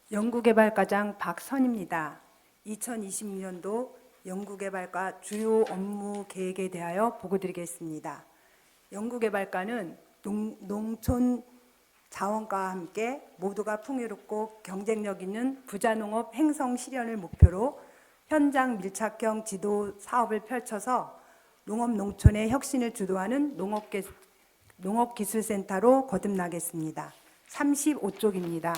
연구개발과장 박선입니다. 2026년도 연구개발과 주요 업무 계획에 대하여 보고드리겠습니다. 연구개발과는 농촌 자원과와 함께 모두가 풍요롭고 경쟁력 있는 부자농업 행성 실현을 목표로 현장 밀착형 지도 사업을 펼쳐서 농업 농촌의 혁신을 주도하는 농업기술센터로 거듭나겠습니다. 35쪽입니다.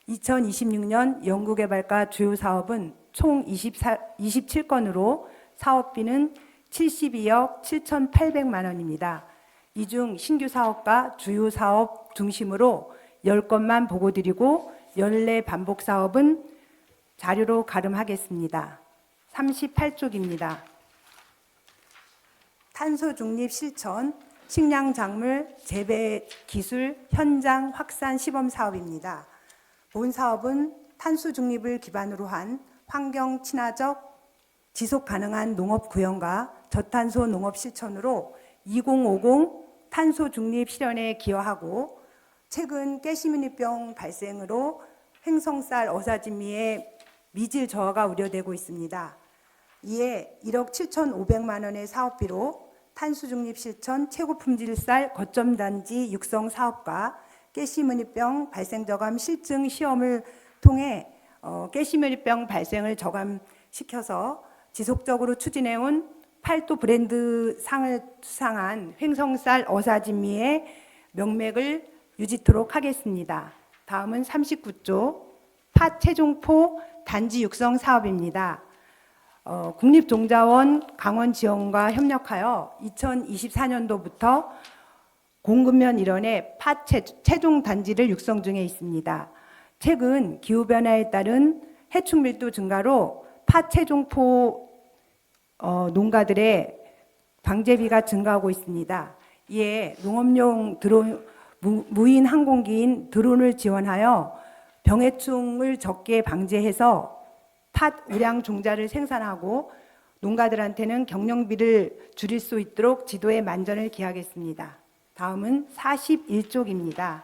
2026년 연구개발과 주요 사업은 총 27건으로 사업비는 72억 7,800만 원입니다. 이 중 신규 사업과 주요 사업 중심으로 10건만 보고드리고 14 반복 사업은 자료로 가름하겠습니다. 38쪽입니다. 탄소 중립 실천, 식량 작물 재배 기술 현장 확산 시범 사업입니다. 본 사업은 탄소 중립을 기반으로 한 환경 친화적 지속 가능한 농업 구현과 저탄소 농업 실천으로 2050 탄소 중립 실현에 기여하고 최근 가시무늬병 발생으로 횡성쌀 어사진미의 미질 저하가 우려되고 있습니다. 이에 1억 7,500만 원의 사업비로 탄소 중립 실천 최고 품질 쌀 거점 단지 육성 사업과 가시무늬병 발생 저감 실증 시험을 통해 가시무늬병 발생을 저감시켜서 지속적으로 추진해온 8도 브랜드 상을 수상한 횡성쌀 어사진미의 명맥을 유지토록 하겠습니다. 다음은 39조 팥 최종포 단지 육성 사업입니다. 국립종자원 강원 지원과 협력하여 2024년도부터 공급면 일원의 팥 최종 단지를 육성 중에 있습니다. 최근 기후변화에 따른 해충 밀도 증가로 팥 최종포 농가들의 방제비가 증가하고 있습니다. 이에 농업용 드론, 무인 항공기인 드론을 지원하여 병해충을 적게 방제해서 팥 우량 종자를 생산하고 농가들한테는 경영비를 줄일 수 있도록 지도에 만전을 기하겠습니다. 다음은 41쪽입니다.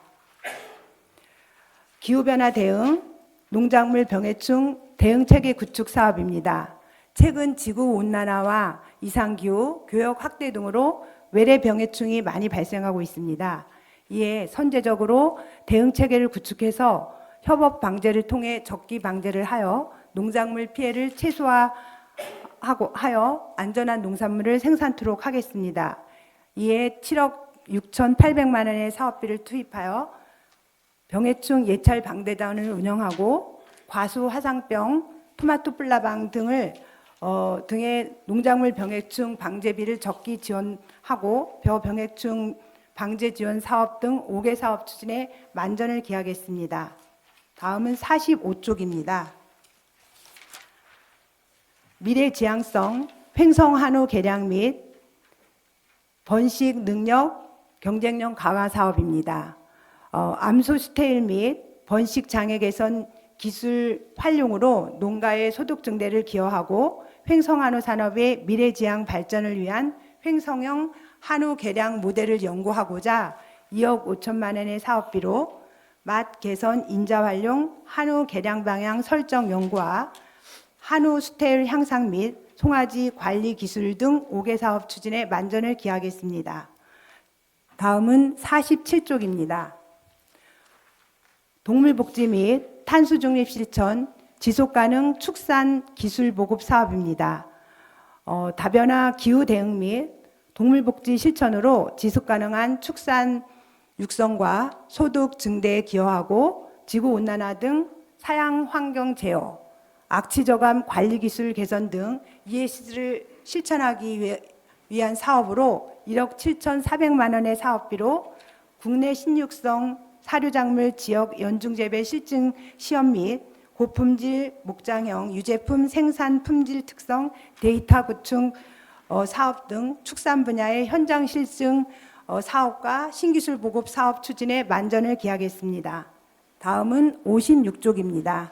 기후변화 대응, 농작물 병해충 대응체계 구축 사업입니다. 최근 지구온난화와 이상기후, 교역 확대 등으로 외래 병해충이 많이 발생하고 있습니다. 이에 선제적으로 대응체계를 구축해서 협업 방제를 통해 적기 방제를 하여 농작물 피해를 최소화하여 안전한 농산물을 생산토록 하겠습니다. 이에 7억 6,800만 원의 사업비를 투입하여 병해충 예찰 방대단을 운영하고 과수 화상병, 토마토 플라방 등의 농작물 병해충 방제비를 적기 지원하고 벼병해충 방제 지원 사업 등 5개 사업 추진에 만전을 기하겠습니다. 다음은 45쪽입니다. 미래 지향성 횡성 한우 개량 및 번식 능력 경쟁력 강화 사업입니다. 암소 스테일 및 번식 장애 개선 기술 활용으로 농가의 소득 증대를 기여하고 횡성 한우 산업의 미래 지향 발전을 위한 횡성형 한우 개량 모델을 연구하고자 2억 5천만 원의 사업비로 맛 개선 인자 활용 한우 개량 방향 설정 연구와 한우 스테일 향상 및 송아지 관리 기술 등 5개 사업 추진에 만전을 기하겠습니다. 다음은 47쪽입니다. 동물복지 및 탄소중립 실천 지속가능 축산 기술 보급 사업입니다. 다변화 기후 대응 및 동물복지 실천으로 지속가능한 축산 육성과 소득 증대에 기여하고 지구온난화 등 사양 환경 제어, 악취 저감 관리 기술 개선 등 ESG를 실천하기 위한 사업으로 1억 7,400만 원의 사업비로 국내 신육성 사료작물 지역 연중재배 실증 시험 및 고품질 목장형 유제품 생산 품질 특성 데이터 구축 사업 등 축산 분야의 현장 실증 사업과 신기술 보급 사업 추진에 만전을 기하겠습니다. 다음은 56쪽입니다.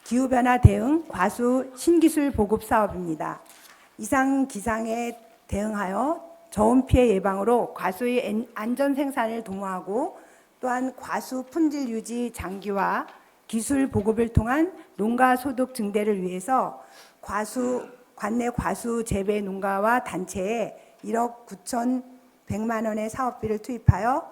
기후변화 대응 과수 신기술 보급 사업입니다. 이상 기상에 대응하여 저온 피해 예방으로 과수의 안전 생산을 도모하고 또한 과수 품질 유지 장기화, 기술 보급을 통한 농가 소득 증대를 위해서 관내 과수 재배 농가와 단체에 1억 9,100만 원의 사업비를 투입하여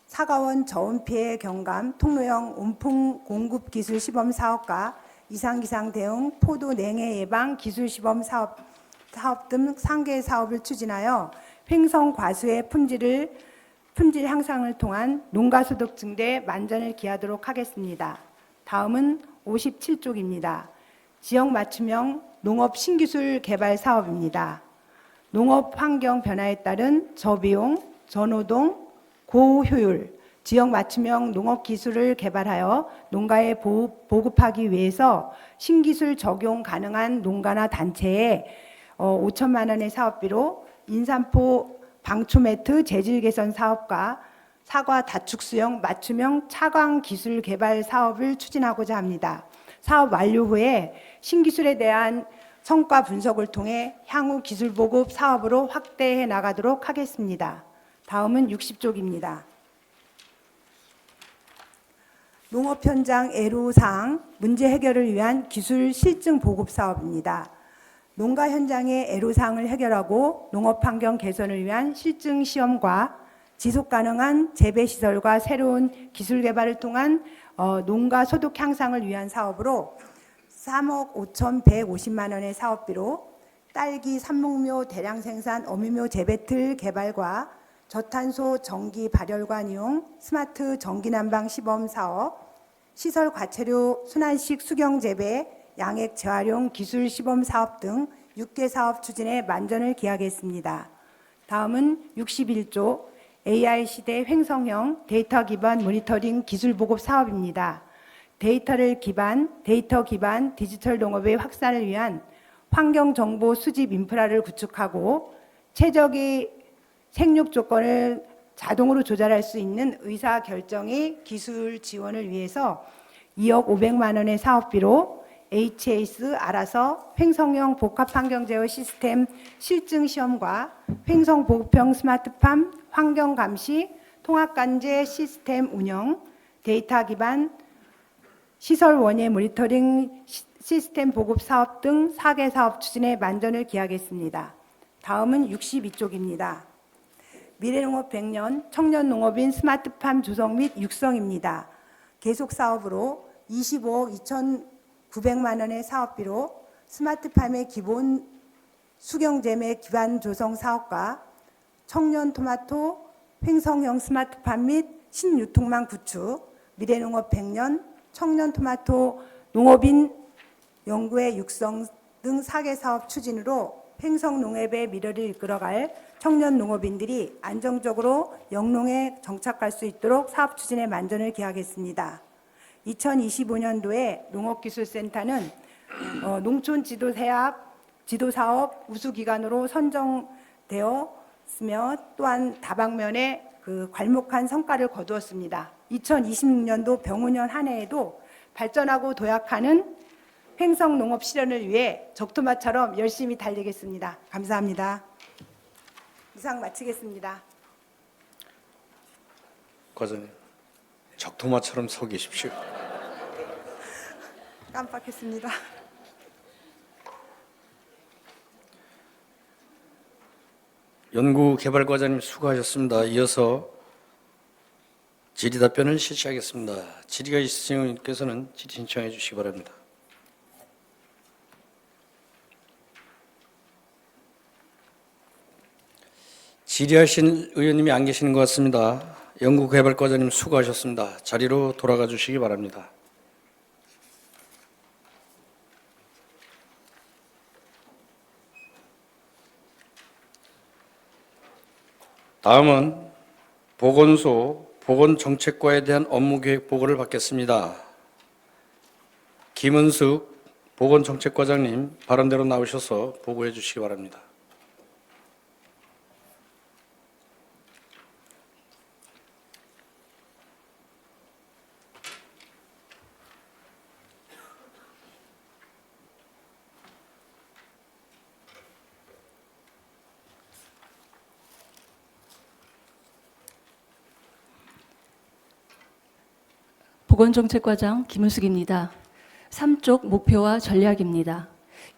사과원 저온 피해 경감 통로형 온풍 공급 기술 시범 사업과 이상기상 대응 포도 냉해 예방 기술 시범 사업 등 3개 사업을 추진하여 횡성 과수의 품질 향상을 통한 농가 소득 증대에 만전을 기하도록 하겠습니다. 다음은 57쪽입니다. 지역 맞춤형 농업 신기술 개발 사업입니다. 농업 환경 변화에 따른 저비용, 저노동, 고효율, 지역 맞춤형 농업 기술을 개발하여 농가에 보급하기 위해서 신기술 적용 가능한 농가나 단체에 5천만 원의 사업비로 인삼포 방초 매트 재질 개선 사업과 사과 다축 수용 맞춤형 차광 기술 개발 사업을 추진하고자 합니다. 사업 완료 후에 신기술에 대한 성과 분석을 통해 향후 기술 보급 사업으로 확대해 나가도록 하겠습니다. 다음은 60쪽입니다. 농업 현장 애로사항 문제 해결을 위한 기술 실증 보급 사업입니다. 농가 현장의 애로사항을 해결하고 농업 환경 개선을 위한 실증 시험과 지속 가능한 재배 시설과 새로운 기술 개발을 통한 농가 소득 향상을 위한 사업으로 3억 5,150만 원의 사업비로 딸기 삽목묘 대량 생산 어미묘 재배틀 개발과 저탄소 전기 발열관 이용 스마트 전기 난방 시범 사업, 시설 과체류 순환식 수경 재배, 양액 재활용 기술 시범 사업 등 6개 사업 추진에 만전을 기하겠습니다. 다음은 61조 AI 시대 횡성형 데이터 기반 모니터링 기술 보급 사업입니다. 데이터 기반 디지털 농업의 확산을 위한 환경 정보 수집 인프라를 구축하고 최적의 생육 조건을 자동으로 조절할 수 있는 의사 결정의 기술 지원을 위해서 2억 500만 원의 사업비로 HAS 알아서 횡성형 복합 환경 제어 시스템 실증 시험과 횡성 보급형 스마트팜 환경 감시 통합 관제 시스템 운영, 데이터 기반 시설 원예 모니터링 시스템 보급 사업 등 4개 사업 추진에 만전을 기하겠습니다. 다음은 62쪽입니다. 미래농업 100년 청년농업인 스마트팜 조성 및 육성입니다. 계속 사업으로 25억 2,900만 원의 사업비로 스마트팜의 기본 수경재배 기반 조성 사업과 청년 토마토 횡성형 스마트팜 및 신유통망 구축, 미래농업 100년 청년 토마토 농업인 연구의 육성 등 4개 사업 추진으로 횡성 농업의 미래를 이끌어갈 청년 농업인들이 안정적으로 영농에 정착할 수 있도록 사업 추진에 만전을 기하겠습니다. 2025년도에 농업기술센터는 농촌 지도사업 우수기관으로 선정되었으며 또한 다방면에 괄목한 성과를 거두었습니다. 2026년도 병우년 한 해에도 발전하고 도약하는 횡성 농업 실현을 위해 적토마처럼 열심히 달리겠습니다. 감사합니다. 이상 마치겠습니다. 과장님, 적토마처럼 서 계십시오. 깜빡했습니다. 연구개발과장님 수고하셨습니다. 이어서 질의답변을 실시하겠습니다. 질의가 있으신 분께서는 질의 신청해 주시기 바랍니다. 질의하신 의원님이 안 계시는 것 같습니다. 연구개발과장님 수고하셨습니다. 자리로 돌아가 주시기 바랍니다. 다음은 보건소 보건정책과에 대한 업무계획 보고를 받겠습니다. 김은숙 보건정책과장님 발언대로 나오셔서 보고해 주시기 바랍니다. 보건정책과장 김은숙입니다. 3쪽 목표와 전략입니다.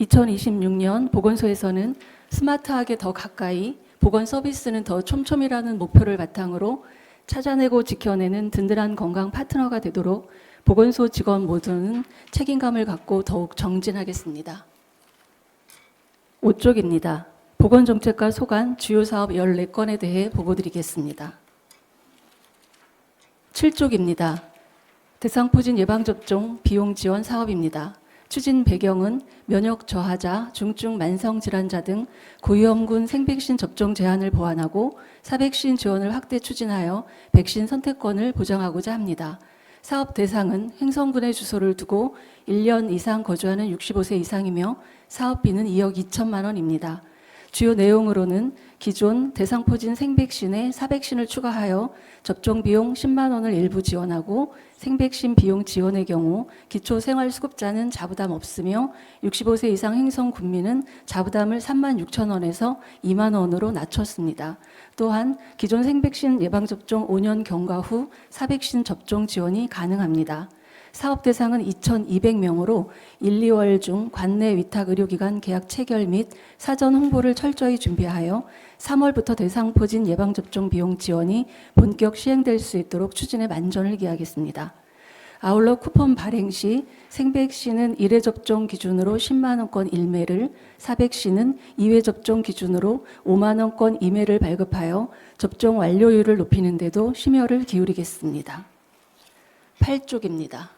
2026년 보건소에서는 스마트하게 더 가까이, 보건 서비스는 더 촘촘이라는 목표를 바탕으로 찾아내고 지켜내는 든든한 건강 파트너가 되도록 보건소 직원 모두는 책임감을 갖고 더욱 정진하겠습니다. 5쪽입니다. 보건정책과 소관 주요 사업 14건에 대해 보고드리겠습니다. 7쪽입니다. 대상포진 예방접종 비용 지원 사업입니다. 추진 배경은 면역 저하자, 중증 만성 질환자 등 고위험군 생백신 접종 제한을 보완하고 사백신 지원을 확대 추진하여 백신 선택권을 보장하고자 합니다. 사업 대상은 횡성군에 주소를 두고 1년 이상 거주하는 65세 이상이며 사업비는 2억 2천만 원입니다. 주요 내용으로는 기존 대상포진 생백신에 사백신을 추가하여 접종 비용 10만 원을 일부 지원하고 생백신 비용 지원의 경우 기초생활수급자는 자부담 없으며 65세 이상 행성 군민은 자부담을 3만 6천 원에서 2만 원으로 낮췄습니다. 또한 기존 생백신 예방접종 5년 경과 후 사백신 접종 지원이 가능합니다. 사업 대상은 2,200명으로 1, 2월 중 관내 위탁 의료기관 계약 체결 및 사전 홍보를 철저히 준비하여 3월부터 대상포진 예방접종 비용 지원이 본격 시행될 수 있도록 추진에 만전을 기하겠습니다. 아울러 쿠폰 발행 시 생백신은 1회 접종 기준으로 10만 원권 1매를, 사백신은 2회 접종 기준으로 5만 원권 2매를 발급하여 접종 완료율을 높이는 데도 심혈을 기울이겠습니다. 8쪽입니다.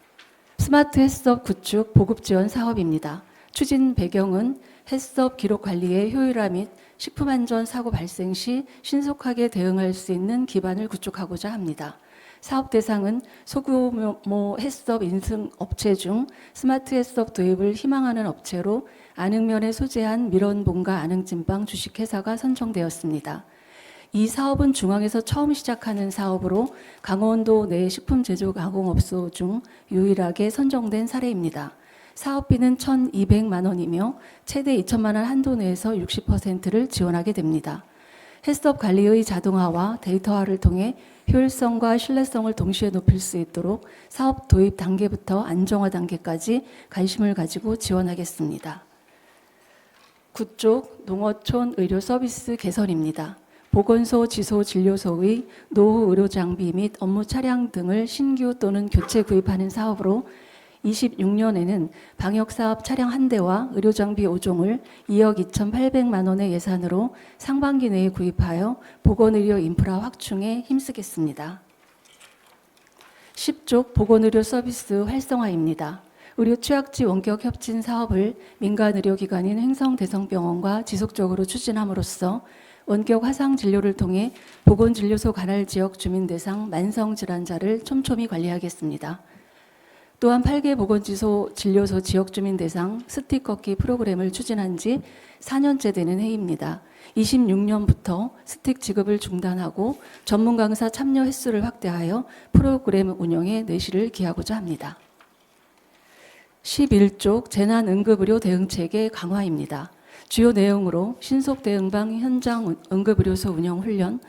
스마트 헬스업 구축 보급 지원 사업입니다. 추진 배경은 헬스업 기록 관리의 효율화 및 식품안전 사고 발생 시 신속하게 대응할 수 있는 기반을 구축하고자 합니다. 사업 대상은 소규모 헬스업 인증 업체 중 스마트 헬스업 도입을 희망하는 업체로 안흥면에 소재한 밀원본가 안흥찐빵 주식회사가 선정되었습니다. 이 사업은 중앙에서 처음 시작하는 사업으로 강원도 내 식품 제조 가공업소 중 유일하게 선정된 사례입니다. 사업비는 1,200만 원이며 최대 2천만 원 한도 내에서 60%를 지원하게 됩니다. 헬스업 관리의 자동화와 데이터화를 통해 효율성과 신뢰성을 동시에 높일 수 있도록 사업 도입 단계부터 안정화 단계까지 관심을 가지고 지원하겠습니다. 9쪽 농어촌 의료 서비스 개선입니다. 보건소, 지소, 진료소의 노후 의료 장비 및 업무 차량 등을 신규 또는 교체 구입하는 사업으로 26년에는 방역사업 차량 1대와 의료장비 5종을 2억 2,800만 원의 예산으로 상반기 내에 구입하여 보건의료 인프라 확충에 힘쓰겠습니다. 10쪽 보건의료 서비스 활성화입니다. 의료 취약지 원격 협진 사업을 민간의료기관인 행성대성병원과 지속적으로 추진함으로써 원격 화상 진료를 통해 보건진료소 관할 지역 주민 대상 만성 질환자를 촘촘히 관리하겠습니다. 또한 8개 보건지소 진료소 지역 주민 대상 스틱 걷기 프로그램을 추진한 지 4년째 되는 해입니다. 26년부터 스틱 지급을 중단하고 전문 강사 참여 횟수를 확대하여 프로그램 운영에 내실을 기하고자 합니다. 11쪽 재난응급의료 대응체계 강화입니다. 주요 내용으로 신속 대응방 현장 응급의료소 운영 훈련,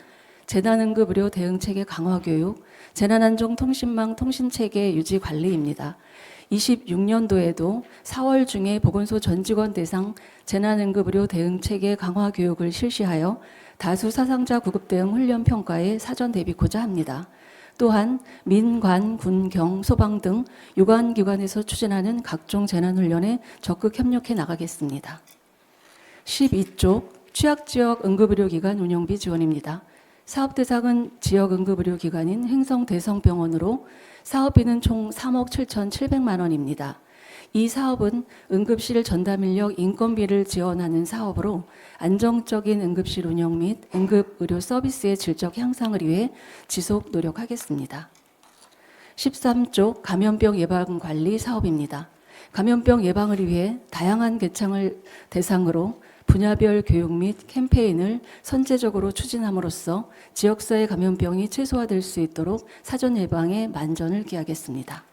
재난응급의료 대응체계 강화 교육, 재난안전통신망 통신체계 유지 관리입니다. 26년도에도 4월 중에 보건소 전 직원 대상 재난응급의료 대응체계 강화 교육을 실시하여 다수 사상자 구급 대응 훈련 평가에 사전 대비코자 합니다. 또한 민, 관, 군, 경, 소방 등 유관기관에서 추진하는 각종 재난훈련에 적극 협력해 나가겠습니다. 12쪽 취약지역 응급의료기관 운영비 지원입니다. 사업 대상은 지역 응급의료기관인 행성대성병원으로 사업비는 총 3억 7,700만 원입니다. 이 사업은 응급실 전담인력 인건비를 지원하는 사업으로 안정적인 응급실 운영 및 응급의료 서비스의 질적 향상을 위해 지속 노력하겠습니다. 13쪽 감염병 예방 관리 사업입니다. 감염병 예방을 위해 다양한 계층을 대상으로 분야별 교육 및 캠페인을 선제적으로 추진함으로써 지역사회 감염병이 최소화될 수 있도록 사전 예방에 만전을 기하겠습니다.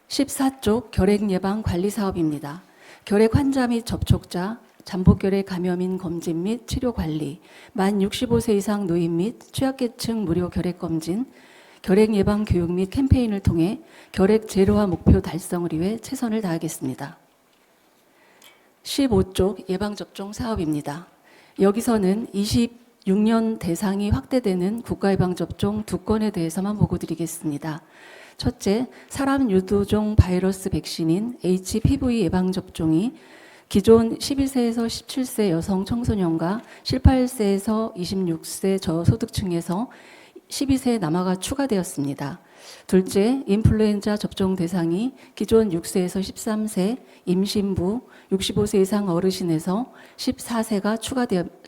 14쪽 결핵 예방 관리 사업입니다. 결핵 환자 및 접촉자, 잠복결핵 감염인 검진 및 치료 관리, 만 65세 이상 노인 및 취약계층 무료 결핵 검진, 결핵 예방 교육 및 캠페인을 통해 결핵 제로화 목표 달성을 위해 최선을 다하겠습니다. 15쪽 예방접종 사업입니다. 여기서는 26년 대상이 확대되는 국가예방접종 2건에 대해서만 보고드리겠습니다. 첫째, 사람 유두종 바이러스 백신인 HPV 예방접종이 기존 12세에서 17세 여성 청소년과 18세에서 26세 저소득층에서 12세 남아가 추가되었습니다. 둘째, 인플루엔자 접종 대상이 기존 6세에서 13세 임신부, 65세 이상 어르신에서 14세가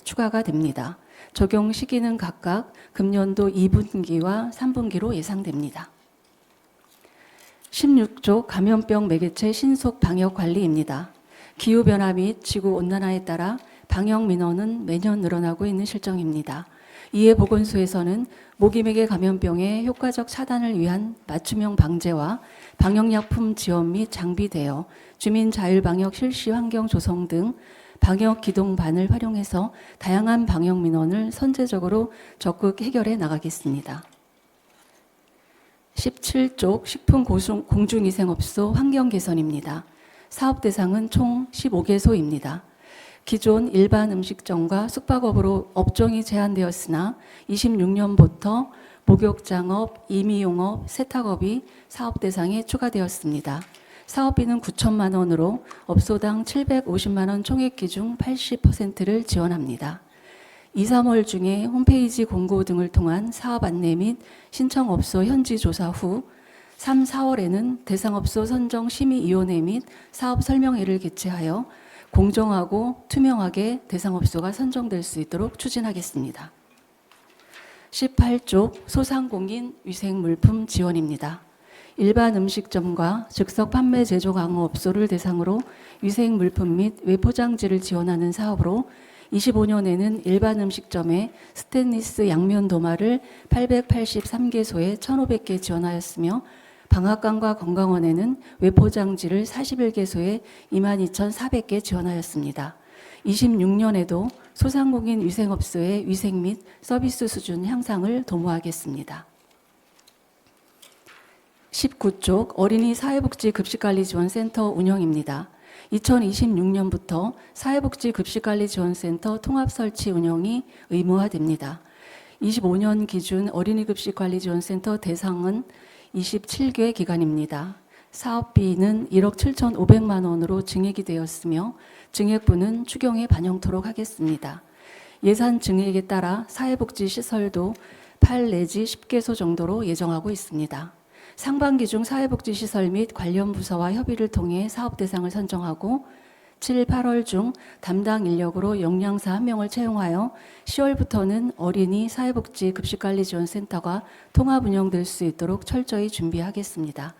추가가 됩니다. 적용 시기는 각각 금년도 2분기와 3분기로 예상됩니다. 16조 감염병 매개체 신속 방역 관리입니다. 기후변화 및 지구온난화에 따라 방역 민원은 매년 늘어나고 있는 실정입니다. 이에 보건소에서는 모기매개 감염병의 효과적 차단을 위한 맞춤형 방제와 방역약품 지원 및 장비 대여, 주민 자율방역 실시 환경 조성 등 방역 기동반을 활용해서 다양한 방역 민원을 선제적으로 적극 해결해 나가겠습니다. 17쪽 식품 공중위생업소 환경 개선입니다. 사업 대상은 총 15개소입니다. 기존 일반 음식점과 숙박업으로 업종이 제한되었으나 26년부터 목욕장업, 임의용업, 세탁업이 사업 대상에 추가되었습니다. 사업비는 9천만 원으로 업소당 750만 원 총액기 중 80%를 지원합니다. 2, 3월 중에 홈페이지 공고 등을 통한 사업 안내 및 신청업소 현지 조사 후 3, 4월에는 대상업소 선정 심의위원회 및 사업 설명회를 개최하여 공정하고 투명하게 대상업소가 선정될 수 있도록 추진하겠습니다. 18쪽 소상공인 위생물품 지원입니다. 일반 음식점과 즉석 판매 제조 강호업소를 대상으로 위생물품 및 외포장지를 지원하는 사업으로 25년에는 일반 음식점에 스테인리스 양면 도마를 883개소에 1,500개 지원하였으며 방앗간과 건강원에는 외포장지를 41개소에 22,400개 지원하였습니다. 26년에도 소상공인 위생업소의 위생 및 서비스 수준 향상을 도모하겠습니다. 19쪽 어린이 사회복지 급식관리지원센터 운영입니다. 2026년부터 사회복지 급식관리지원센터 통합 설치 운영이 의무화됩니다. 25년 기준 어린이 급식관리지원센터 대상은 27개 기관입니다. 사업비는 1억 7,500만 원으로 증액이 되었으며 증액분은 추경에 반영토록 하겠습니다. 예산 증액에 따라 사회복지시설도 8 내지 10개소 정도로 예정하고 있습니다. 상반기 중 사회복지시설 및 관련 부서와 협의를 통해 사업 대상을 선정하고 7, 8월 중 담당 인력으로 역량사 1명을 채용하여 10월부터는 어린이 사회복지 급식관리지원센터가 통합 운영될 수 있도록 철저히 준비하겠습니다.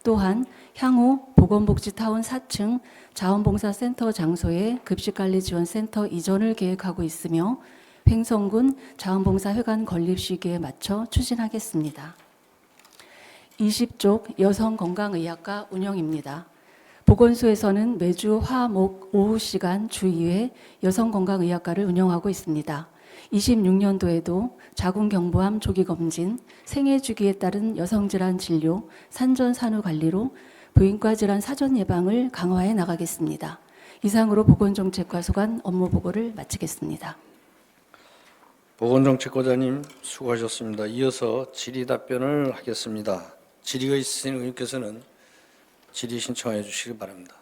또한 향후 보건복지타운 4층 자원봉사센터 장소에 급식관리지원센터 이전을 계획하고 있으며 횡성군 자원봉사회관 건립 시기에 맞춰 추진하겠습니다. 20쪽 여성건강의학과 운영입니다. 보건소에서는 매주 화, 목, 오후 시간 주 2회 여성건강의학과를 운영하고 있습니다. 26년도에도 자궁경부암 조기검진, 생애주기에 따른 여성질환 진료, 산전산후관리로 부인과 질환 사전 예방을 강화해 나가겠습니다. 이상으로 보건정책과 소관 업무보고를 마치겠습니다. 보건정책과장님 수고하셨습니다. 이어서 질의답변을 하겠습니다. 질의가 있으신 의원께서는 질의 신청해 주시기 바랍니다.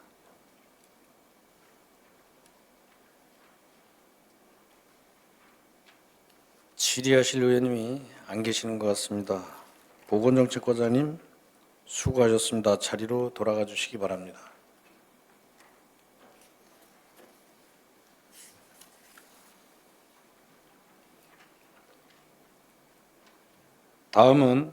질의하실 의원님이 안 계시는 것 같습니다. 보건정책과장님 수고하셨습니다. 자리로 돌아가 주시기 바랍니다. 다음은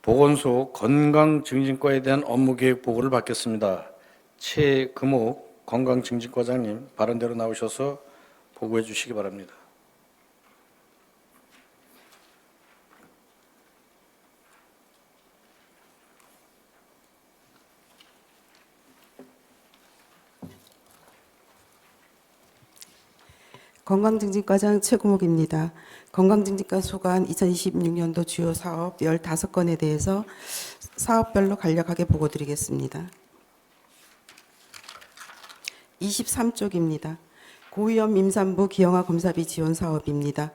보건소 건강증진과에 대한 업무계획 보고를 받겠습니다. 최금옥 건강증진과장님 발언대로 나오셔서 보고해 주시기 바랍니다. 건강증진과장 최구목입니다. 건강증진과 소관 2026년도 주요 사업 15건에 대해서 사업별로 간략하게 보고드리겠습니다. 23쪽입니다. 고위험 임산부 기형아 검사비 지원 사업입니다.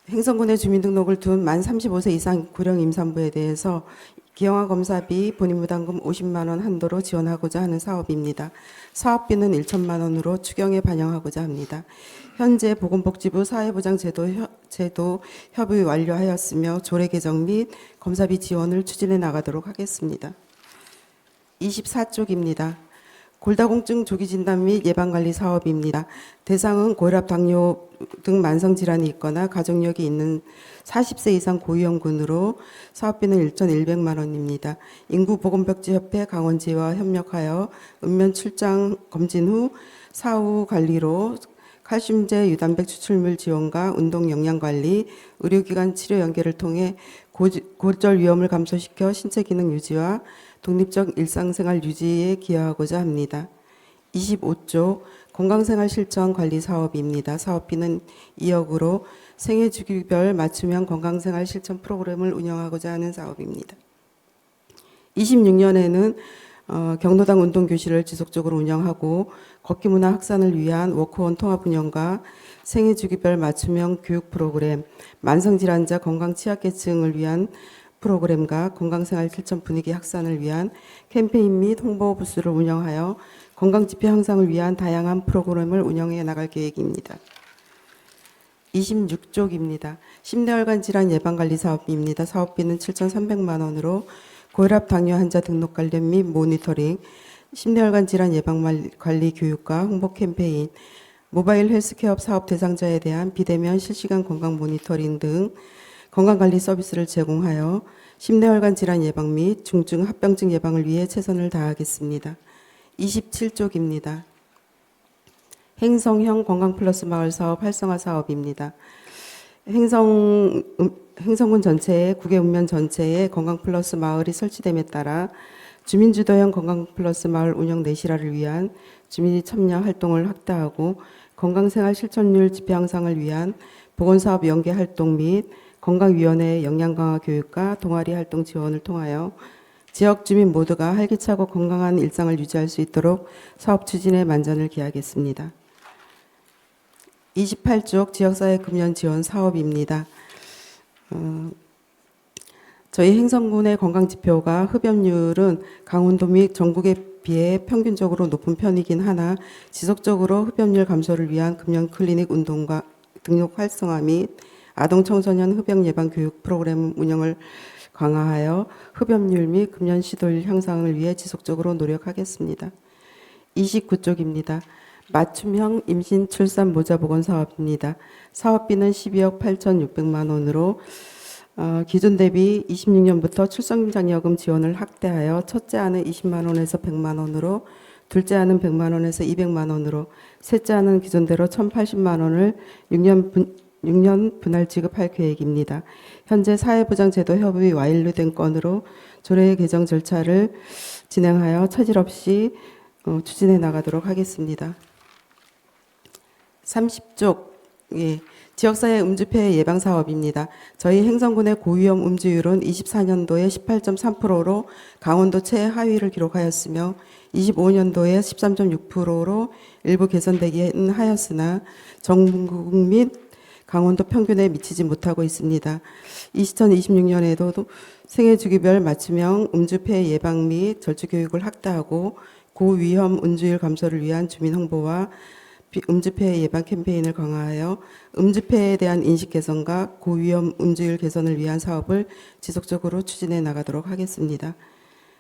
행성군에 주민등록을 둔 만 35세 이상 고령 임산부에 대해서 기형아 검사비 본인부담금 50만 원 한도로 지원하고자 하는 사업입니다. 사업비는 1천만 원으로 추경에 반영하고자 합니다. 현재 보건복지부 사회보장제도 협의 완료하였으며 조례 개정 및 검사비 지원을 추진해 나가도록 하겠습니다. 24쪽입니다. 골다공증 조기 진단 및 예방관리 사업입니다. 대상은 고혈압, 당뇨 등 만성질환이 있거나 가족력이 있는 40세 이상 고위험군으로 사업비는 1,100만 원입니다. 인구보건복지협회 강원지와 협력하여 읍면 출장 검진 후 사후 관리로 칼슘제 유단백 추출물 지원과 운동 영양 관리, 의료기관 치료 연계를 통해 고절 위험을 감소시켜 신체 기능 유지와 독립적 일상생활 유지에 기여하고자 합니다. 25조 건강생활 실천 관리 사업입니다. 사업비는 2억으로 생애 주기별 맞춤형 건강생활 실천 프로그램을 운영하고자 하는 사업입니다. 26년에는 경로당 운동교실을 지속적으로 운영하고 걷기 문화 확산을 위한 워크온 통합 운영과 생애 주기별 맞춤형 교육 프로그램, 만성질환자 건강 취약계층을 위한 프로그램과 건강생활 실천 분위기 확산을 위한 캠페인 및 홍보 부스를 운영하여 건강지표 향상을 위한 다양한 프로그램을 운영해 나갈 계획입니다. 26쪽입니다. 심내혈관 질환 예방관리 사업입니다. 사업비는 7,300만 원으로 고혈압, 당뇨 환자 등록 관련 및 모니터링, 심내혈관 질환 예방관리 교육과 홍보 캠페인, 모바일 헬스케어 사업 대상자에 대한 비대면 실시간 건강 모니터링 등 건강관리 서비스를 제공하여 심내혈관 질환 예방 및 중증 합병증 예방을 위해 최선을 다하겠습니다. 27쪽입니다. 행성형 건강플러스 마을 사업 활성화 사업입니다. 행성군 전체에 국외 읍면 전체에 건강플러스 마을이 설치됨에 따라 주민주도형 건강플러스 마을 운영 내실화를 위한 주민이 참여 활동을 확대하고 건강생활 실천율 지표 향상을 위한 보건사업 연계 활동 및 건강위원회 역량 강화 교육과 동아리 활동 지원을 통하여 지역 주민 모두가 활기차고 건강한 일상을 유지할 수 있도록 사업 추진에 만전을 기하겠습니다. 28쪽 지역사회 금연 지원 사업입니다. 저희 행성군의 건강지표가 흡연율은 강원도 및 전국에 비해 평균적으로 높은 편이긴 하나 지속적으로 흡연율 감소를 위한 금연 클리닉 운동과 등록 활성화 및 아동 청소년 흡연 예방 교육 프로그램 운영을 강화하여 흡연율 및 금연 시도율 향상을 위해 지속적으로 노력하겠습니다. 29쪽입니다. 맞춤형 임신 출산 모자 보건 사업입니다. 사업비는 12억 8,600만 원으로 기존 대비 26년부터 출산장려금 지원을 확대하여 첫째 아는 20만 원에서 100만 원으로 둘째 아는 100만 원에서 200만 원으로 셋째 아는 기존대로 1,080만 원을 6년 분할 지급할 계획입니다. 현재 사회보장제도 협의 완료된 건으로 조례 개정 절차를 진행하여 차질 없이 추진해 나가도록 하겠습니다. 30쪽 지역사회 음주폐해 예방 사업입니다. 저희 행성군의 고위험 음주율은 24년도에 18.3%로 강원도 최하위를 기록하였으며 25년도에 13.6%로 일부 개선되긴 하였으나 전국 및 강원도 평균에 미치지 못하고 있습니다. 2026년에도 생애 주기별 맞춤형 음주폐해 예방 및 절주 교육을 확대하고 고위험 음주율 감소를 위한 주민 홍보와 음주폐해 예방 캠페인을 강화하여 음주폐해에 대한 인식 개선과 고위험 음주율 개선을 위한 사업을 지속적으로 추진해 나가도록 하겠습니다.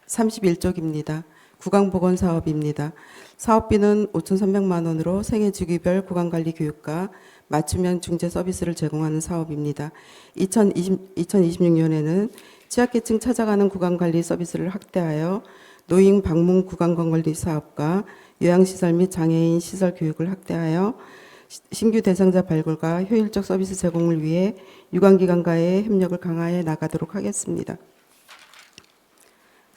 31쪽입니다. 구강보건 사업입니다. 사업비는 5,300만 원으로 생애 주기별 구강관리 교육과 맞춤형 중재 서비스를 제공하는 사업입니다. 2026년에는 취약계층 찾아가는 구강관리 서비스를 확대하여 노인 방문 구강관리 사업과 요양시설 및 장애인 시설 교육을 확대하여 신규 대상자 발굴과 효율적 서비스 제공을 위해 유관기관과의 협력을 강화해 나가도록 하겠습니다.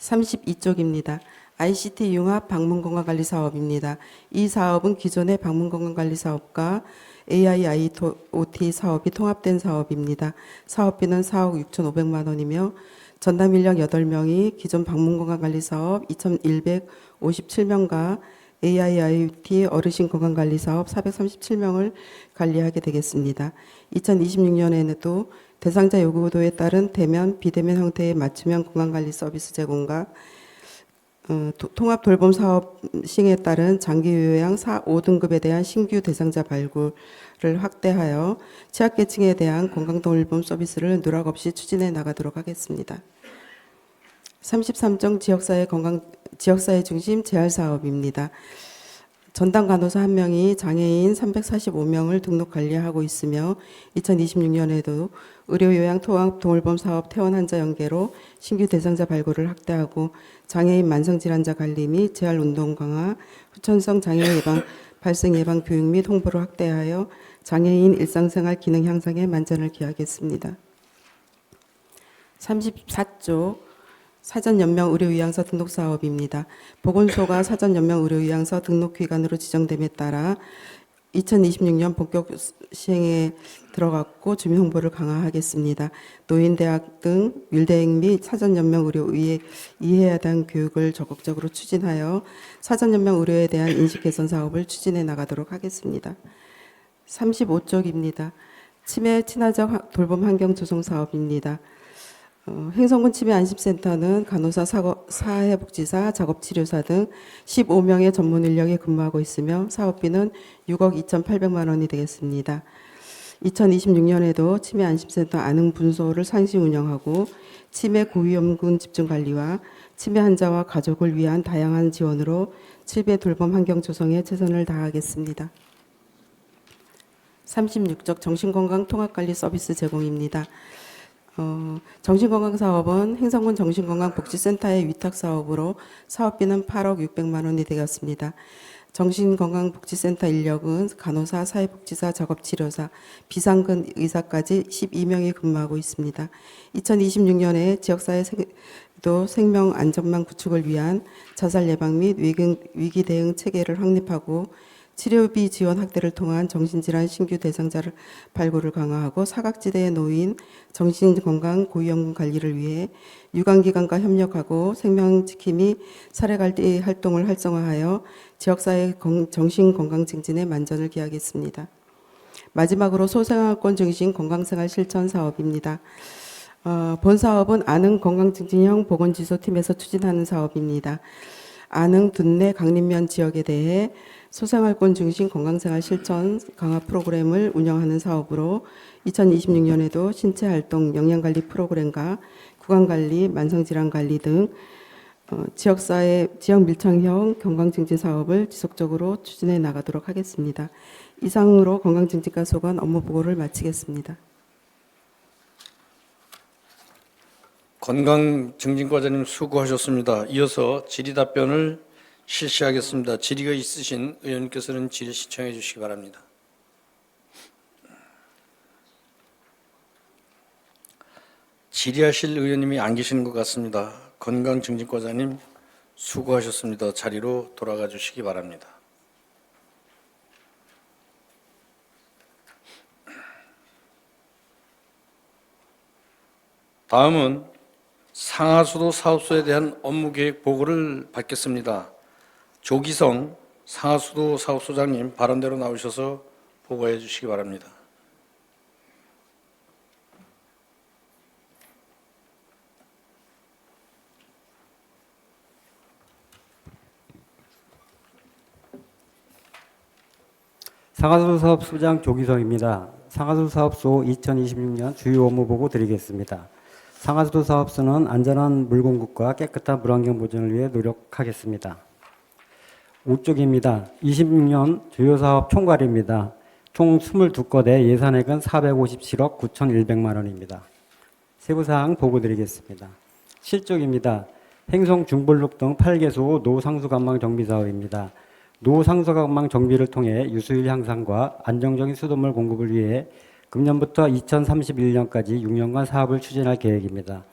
32쪽입니다. ICT 융합 방문건강관리 사업입니다. 이 사업은 기존의 방문건강관리 사업과 AIIoT 사업이 통합된 사업입니다. 사업비는 4억 6,500만 원이며 전담 인력 8명이 기존 방문건강관리 사업 2,157명과 AIIoT 어르신 건강관리 사업 437명을 관리하게 되겠습니다. 2026년에는 대상자 요구도에 따른 대면, 비대면 형태의 맞춤형 건강관리 서비스 제공과 통합 돌봄 사업 시행에 따른 장기 요양 5등급에 대한 신규 대상자 발굴을 확대하여 취약계층에 대한 건강돌봄 서비스를 누락 없이 추진해 나가도록 하겠습니다. 33정 지역사회 중심 재활 사업입니다. 전담 간호사 1명이 장애인 345명을 등록 관리하고 있으며 2026년에도 의료요양 통합 동물범 사업 퇴원 환자 연계로 신규 대상자 발굴을 확대하고 장애인 만성질환자 관리 및 재활 운동 강화, 후천성 장애 예방 발생 예방 교육 및 홍보를 확대하여 장애인 일상생활 기능 향상에 만전을 기하겠습니다. 34조 사전연명 의료요양서 등록 사업입니다. 보건소가 사전연명 의료요양서 등록 기관으로 지정됨에 따라 2026년 본격 시행에 들어갔고 주민 홍보를 강화하겠습니다. 노인대학 등 윌대행 및 사전연명 의료에 이해에 대한 교육을 적극적으로 추진하여 사전연명 의료에 대한 인식 개선 사업을 추진해 나가도록 하겠습니다. 35쪽입니다. 치매 친화적 돌봄 환경 조성 사업입니다. 행성군 치매안심센터는 간호사, 사회복지사, 작업치료사 등 15명의 전문 인력이 근무하고 있으며 사업비는 6억 2,800만 원이 되겠습니다. 2026년에도 치매안심센터 안흥분소를 상시 운영하고 치매 고위험군 집중관리와 치매 환자와 가족을 위한 다양한 지원으로 치매 돌봄 환경 조성에 최선을 다하겠습니다. 36적 정신건강 통합관리 서비스 제공입니다. 정신건강사업은 행성군 정신건강복지센터의 위탁사업으로 사업비는 8억 600만 원이 되었습니다. 정신건강복지센터 인력은 간호사, 사회복지사, 작업치료사, 비상근 의사까지 12명이 근무하고 있습니다. 2026년에 지역사회 생명 안전망 구축을 위한 자살 예방 및 위기 대응 체계를 확립하고 치료비 지원 확대를 통한 정신질환 신규 대상자를 발굴을 강화하고 사각지대에 놓인 정신건강 고위험군 관리를 위해 유관기관과 협력하고 생명지킴이 사례관리 활동을 활성화하여 지역사회 정신건강 증진에 만전을 기하겠습니다. 마지막으로 소생활권 중심 건강생활 실천 사업입니다. 본 사업은 안흥 건강증진형 보건지소팀에서 추진하는 사업입니다. 안흥, 둔내, 강림면 지역에 대해 소생활권 중심 건강생활 실천 강화 프로그램을 운영하는 사업으로 2026년에도 신체활동 영양관리 프로그램과 구강관리, 만성질환관리 등 지역 밀착형 건강증진 사업을 지속적으로 추진해 나가도록 하겠습니다. 이상으로 건강증진과 소관 업무 보고를 마치겠습니다. 건강증진과장님 수고하셨습니다. 이어서 질의답변을 실시하겠습니다. 질의가 있으신 의원님께서는 질의 신청해 주시기 바랍니다. 질의하실 의원님이 안 계시는 것 같습니다. 건강증진과장님 수고하셨습니다. 자리로 돌아가 주시기 바랍니다. 다음은 상하수도 사업소에 대한 업무계획 보고를 받겠습니다. 조기성 상하수도 사업소장님 발언대로 나오셔서 보고해 주시기 바랍니다. 상하수도 사업소장 조기성입니다. 상하수도 사업소 2026년 주요 업무 보고 드리겠습니다. 상하수도 사업소는 안전한 물 공급과 깨끗한 물환경 보존을 위해 노력하겠습니다. 5쪽입니다. 26년 주요 사업 총괄입니다. 총 22건의 예산액은 457억 9,100만 원입니다. 세부사항 보고 드리겠습니다. 7쪽입니다. 행성 중볼록 등 8개소 노상수관망 정비 사업입니다. 노상수관망 정비를 통해 유수율 향상과 안정적인 수돗물 공급을 위해 금년부터 2031년까지 6년간 사업을 추진할 계획입니다.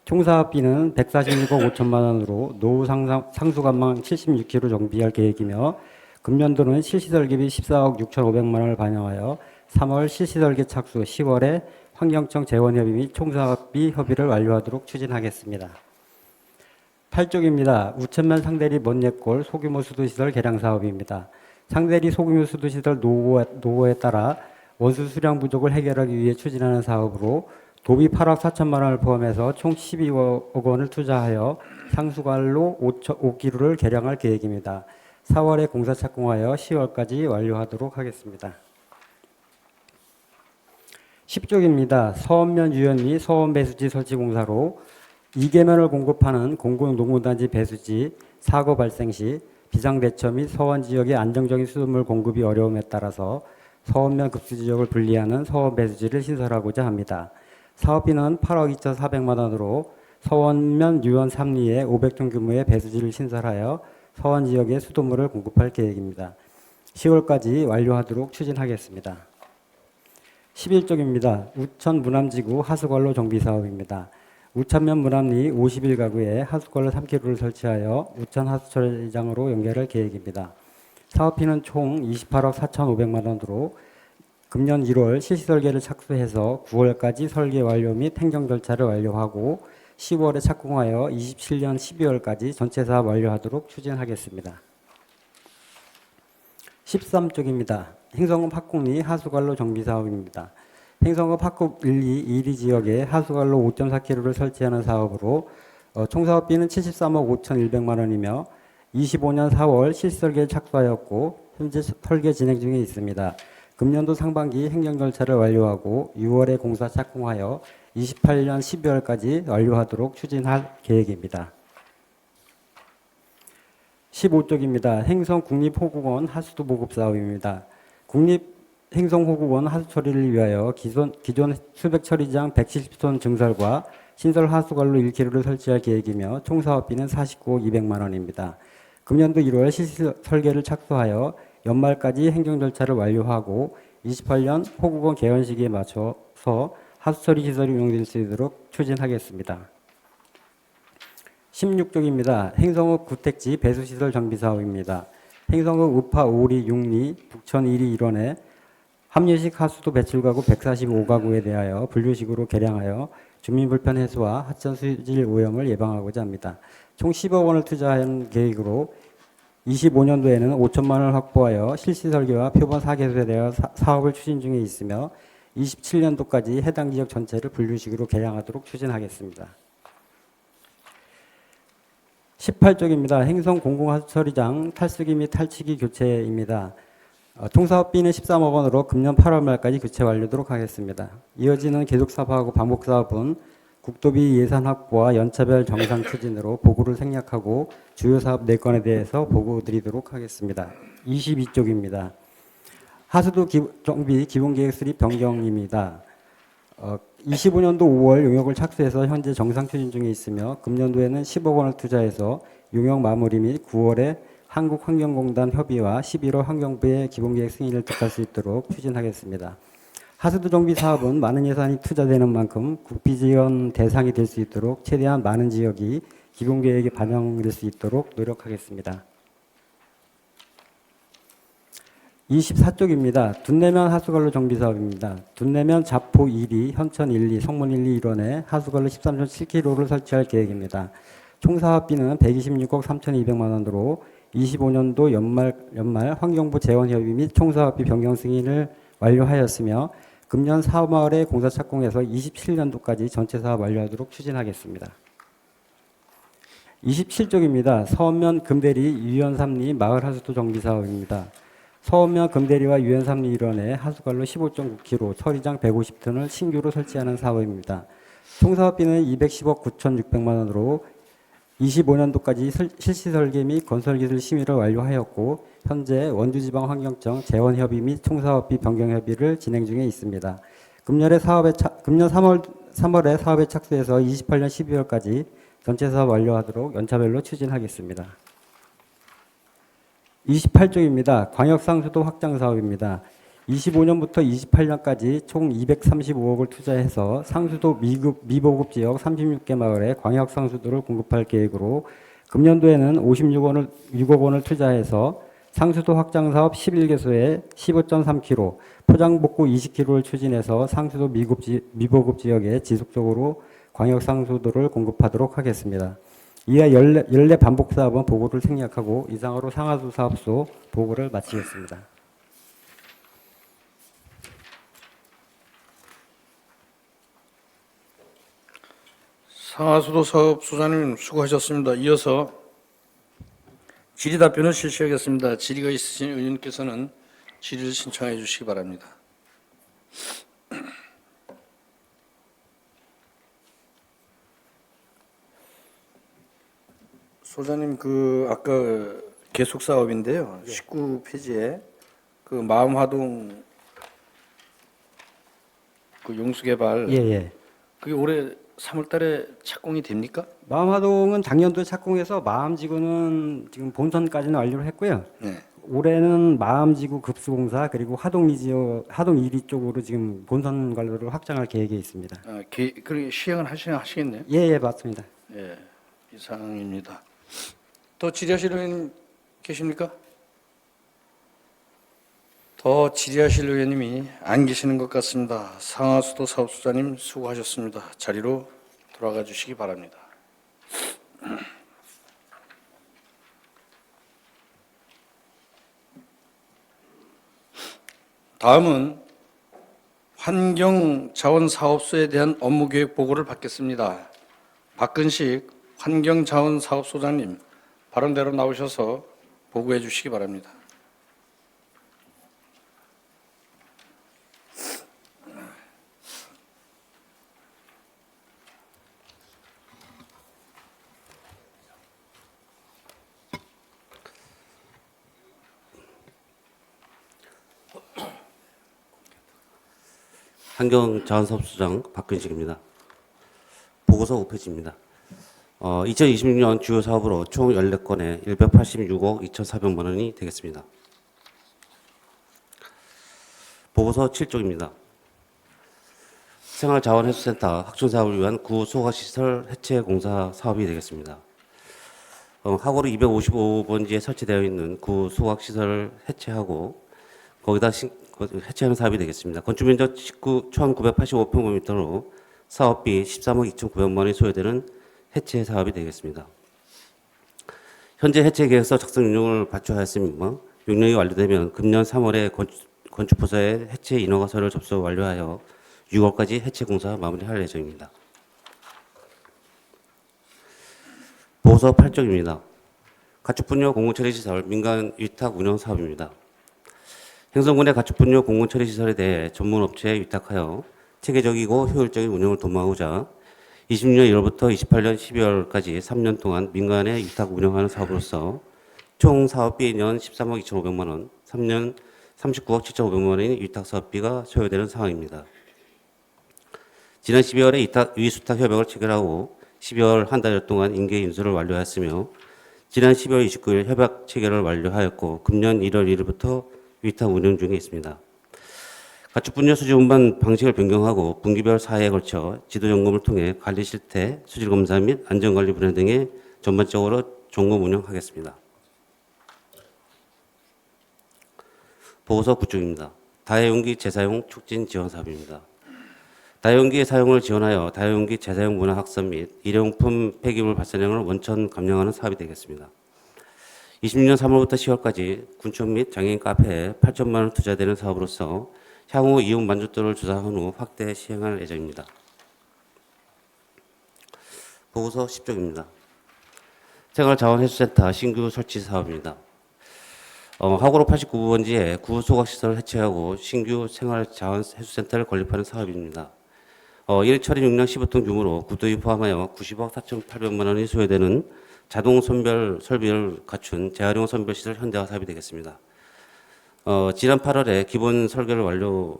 총 사업비는 146억 5천만 원으로 노후 상수관망 76km 정비할 계획이며 금년도는 실시설계비 14억 6,500만 원을 반영하여 3월 실시설계 착수, 10월에 환경청 재원협의 및 총사업비 협의를 완료하도록 추진하겠습니다. 8쪽입니다. 우천면 상대리 먼예골 소규모 수도시설 개량 사업입니다. 상대리 소규모 수도시설 노후에 따라 원수 수량 부족을 해결하기 위해 추진하는 사업으로 도비 8억 4천만 원을 포함해서 총 12억 원을 투자하여 상수관로 5km를 개량할 계획입니다. 4월에 공사 착공하여 10월까지 완료하도록 하겠습니다. 10쪽입니다. 서원면 유연 및 서원 배수지 설치 공사로 2계면을 공급하는 공공농구단지 배수지 사고 발생 시 비상대처 및 서원 지역의 안정적인 수돗물 공급이 어려움에 따라서 서원면 급수 지역을 분리하는 서원 배수지를 신설하고자 합니다. 사업비는 8억 2,400만 원으로 서원면 유원 3리에 500톤 규모의 배수지를 신설하여 서원 지역에 수돗물을 공급할 계획입니다. 10월까지 완료하도록 추진하겠습니다. 11쪽입니다. 우천 무남지구 하수관로 정비 사업입니다. 우천면 무남리 51가구에 하수관로 3km를 설치하여 우천 하수처리장으로 연결할 계획입니다. 사업비는 총 28억 4,500만 원으로 금년 1월 실시설계를 착수해서 9월까지 설계 완료 및 행정 절차를 완료하고 10월에 착공하여 27년 12월까지 전체 사업 완료하도록 추진하겠습니다. 13쪽입니다. 행성읍 학곡리 하수관로 정비 사업입니다. 행성읍 학곡 1, 2 지역에 하수관로 5.4km를 설치하는 사업으로 총 사업비는 73억 5,100만 원이며 25년 4월 실시설계를 착수하였고 현재 설계 진행 중에 있습니다. 금년도 상반기 행정 절차를 완료하고 6월에 공사 착공하여 28년 12월까지 완료하도록 추진할 계획입니다. 15쪽입니다. 행성 국립호국원 하수도 보급 사업입니다. 국립행성호국원 하수 처리를 위하여 기존 수백 처리장 170톤 증설과 신설 하수관로 1km를 설치할 계획이며 총 사업비는 49억 200만 원입니다. 금년도 1월 실시 설계를 착수하여 연말까지 행정 절차를 완료하고 28년 호국원 개원 시기에 맞춰서 하수처리 시설이 운영될 수 있도록 추진하겠습니다. 16쪽입니다. 행성읍 구택지 배수시설 정비 사업입니다. 행성읍 우파 5리 6리 북천 1리 1원에 합류식 하수도 배출가구 145가구에 대하여 분류식으로 개량하여 주민 불편 해소와 하천 수질 오염을 예방하고자 합니다. 총 10억 원을 투자한 계획으로 25년도에는 5천만 원을 확보하여 실시 설계와 표본 사계수에 대한 사업을 추진 중에 있으며 27년도까지 해당 지역 전체를 분류식으로 개량하도록 추진하겠습니다. 18쪽입니다. 행성 공공하수처리장 탈수기 및 탈취기 교체입니다. 총 사업비는 13억 원으로 금년 8월 말까지 교체 완료하도록 하겠습니다. 이어지는 계속 사업하고 반복 사업은 국도비 예산 확보와 연차별 정상 추진으로 보고를 생략하고 주요 사업 4건에 대해서 보고 드리도록 하겠습니다. 22쪽입니다. 하수도 정비 기본계획 수립 변경입니다. 25년도 5월 용역을 착수해서 현재 정상 추진 중에 있으며 금년도에는 10억 원을 투자해서 용역 마무리 및 9월에 한국환경공단 협의와 11월 환경부의 기본계획 승인을 득할 수 있도록 추진하겠습니다. 하수도 정비 사업은 많은 예산이 투자되는 만큼 국비 지원 대상이 될 수 있도록 최대한 많은 지역이 기본계획에 반영될 수 있도록 노력하겠습니다. 24쪽입니다. 둔내면 하수관로 정비 사업입니다. 둔내면 자포 1리, 현천 1리, 성문 1리 1원에 하수관로 13.7km를 설치할 계획입니다. 총 사업비는 126억 3,200만 원으로 25년도 연말 환경부 재원협의 및 총사업비 변경 승인을 완료하였으며 금년 4월에 공사 착공해서 27년도까지 전체 사업 완료하도록 추진하겠습니다. 27쪽입니다. 서원면 금대리 유연 3리 마을 하수도 정비 사업입니다. 서원면 금대리와 유연 3리 일원에 하수관로 15.9km, 처리장 150톤을 신규로 설치하는 사업입니다. 총 사업비는 210억 9,600만 원으로 25년도까지 실시 설계 및 건설기술 심의를 완료하였고 현재 원주지방환경청 재원협의 및 총사업비 변경협의를 진행 중에 있습니다. 금년 3월에 사업에 착수해서 28년 12월까지 전체 사업 완료하도록 연차별로 추진하겠습니다. 28쪽입니다. 광역상수도 확장 사업입니다. 25년부터 28년까지 총 235억을 투자해서 상수도 미보급 지역 36개 마을에 광역 상수도를 공급할 계획으로 금년도에는 56억 원을 투자해서 상수도 확장 사업 11개소에 15.3km, 포장복구 20km를 추진해서 상수도 미보급 지역에 지속적으로 광역 상수도를 공급하도록 하겠습니다. 이하 연례 반복 사업은 보고를 생략하고 이상으로 상하수 사업소 보고를 마치겠습니다. 상하수도 사업소장님 수고하셨습니다. 이어서 질의 답변을 실시하겠습니다. 질의가 있으신 의원님께서는 질의를 신청해 주시기 바랍니다. 소장님, 아까 계속 사업인데요. 19페이지에 마음화동 용수개발 예. 그게 올해 3월달에 착공이 됩니까? 마음화동은 작년도 착공해서 마음지구는 지금 본선까지는 완료를 했고요. 네. 올해는 마음지구 급수공사 그리고 하동 1위 쪽으로 지금 본선 관로를 확장할 계획에 있습니다. 그리고 시행을 하시겠네요. 예, 맞습니다. 예, 이상입니다. 더 질의하실 의원 계십니까? 더 질의하실 의원님이 안 계시는 것 같습니다. 상하수도 사업소장님 수고하셨습니다. 자리로 돌아가 주시기 바랍니다. 다음은 환경자원사업소에 대한 업무계획 보고를 받겠습니다. 박근식 환경자원사업소장님 발언대로 나오셔서 보고해 주시기 바랍니다. 환경자원사업소장 박근식입니다. 보고서 5페이지입니다. 2026년 주요 사업으로 총 14건에 186억 2,400만 원이 되겠습니다. 보고서 7쪽입니다. 생활자원해수센터 확충사업을 위한 구 소각시설 해체 공사 사업이 되겠습니다. 하고로 255번지에 설치되어 있는 구 소각시설을 해체하고 거기다 해체하는 사업이 되겠습니다. 건축면적 19,985평방미터로 사업비 13억 2,900만 원이 소요되는 해체 사업이 되겠습니다. 현재 해체 계획서 작성 용역을 발주하였으며 용역이 완료되면 금년 3월에 건축부서에 해체 인허가서를 접수 완료하여 6월까지 해체 공사 마무리할 예정입니다. 보고서 8쪽입니다. 가축분뇨 공공처리시설 민간 위탁 운영 사업입니다. 행성군의 가축분뇨 공공처리시설에 대해 전문업체에 위탁하여 체계적이고 효율적인 운영을 도모하고자 20년 1월부터 28년 12월까지 3년 동안 민간에 위탁 운영하는 사업으로서 총 사업비 년 13억 2,500만 원, 3년 39억 7,500만 원의 위탁 사업비가 소요되는 상황입니다. 지난 12월에 위수탁 협약을 체결하고 12월 한 달 동안 인계 인수를 완료하였으며 지난 12월 29일 협약 체결을 완료하였고 금년 1월 1일부터 위탁 운영 중에 있습니다. 가축분뇨 수질 운반 방식을 변경하고 분기별 4회에 걸쳐 지도 점검을 통해 관리 실태, 수질 검사 및 안전관리 분야 등에 전반적으로 점검 운영하겠습니다. 보고서 9쪽입니다. 다회용기 재사용 촉진 지원 사업입니다. 다회용기의 사용을 지원하여 다회용기 재사용 문화 확산 및 일회용품 폐기물 발생량을 원천 감량하는 사업이 되겠습니다. 20년 3월부터 10월까지 군청 및 장애인 카페에 8천만 원 투자되는 사업으로서 향후 이용 만족도를 조사한 후 확대 시행할 예정입니다. 보고서 10쪽입니다. 생활자원해수센터 신규 설치 사업입니다. 하고로 89번지에 구소각시설을 해체하고 신규 생활자원해수센터를 건립하는 사업입니다. 2026년 15톤 규모로 구도유 포함하여 90억 4,800만 원이 소요되는 자동 선별 설비를 갖춘 재활용 선별시설 현대화 사업이 되겠습니다. 지난 8월에 기본 설계를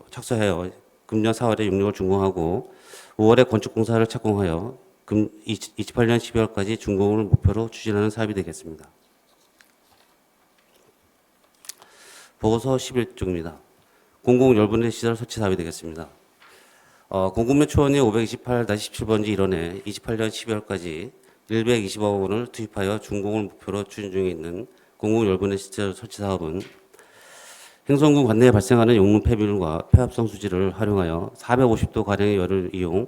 착수하여 금년 4월에 용역을 준공하고 5월에 건축공사를 착공하여 28년 12월까지 준공을 목표로 추진하는 사업이 되겠습니다. 보고서 11쪽입니다. 공공열분해 시설 설치 사업이 되겠습니다. 공공면 초원이 528-17번지 1원에 28년 12월까지 120억 원을 투입하여 준공을 목표로 추진 중에 있는 공공열분해 시설 설치 사업은 행성군 관내에 발생하는 용문 폐비물과 폐합성 수지를 활용하여 450도 가량의 열을 이용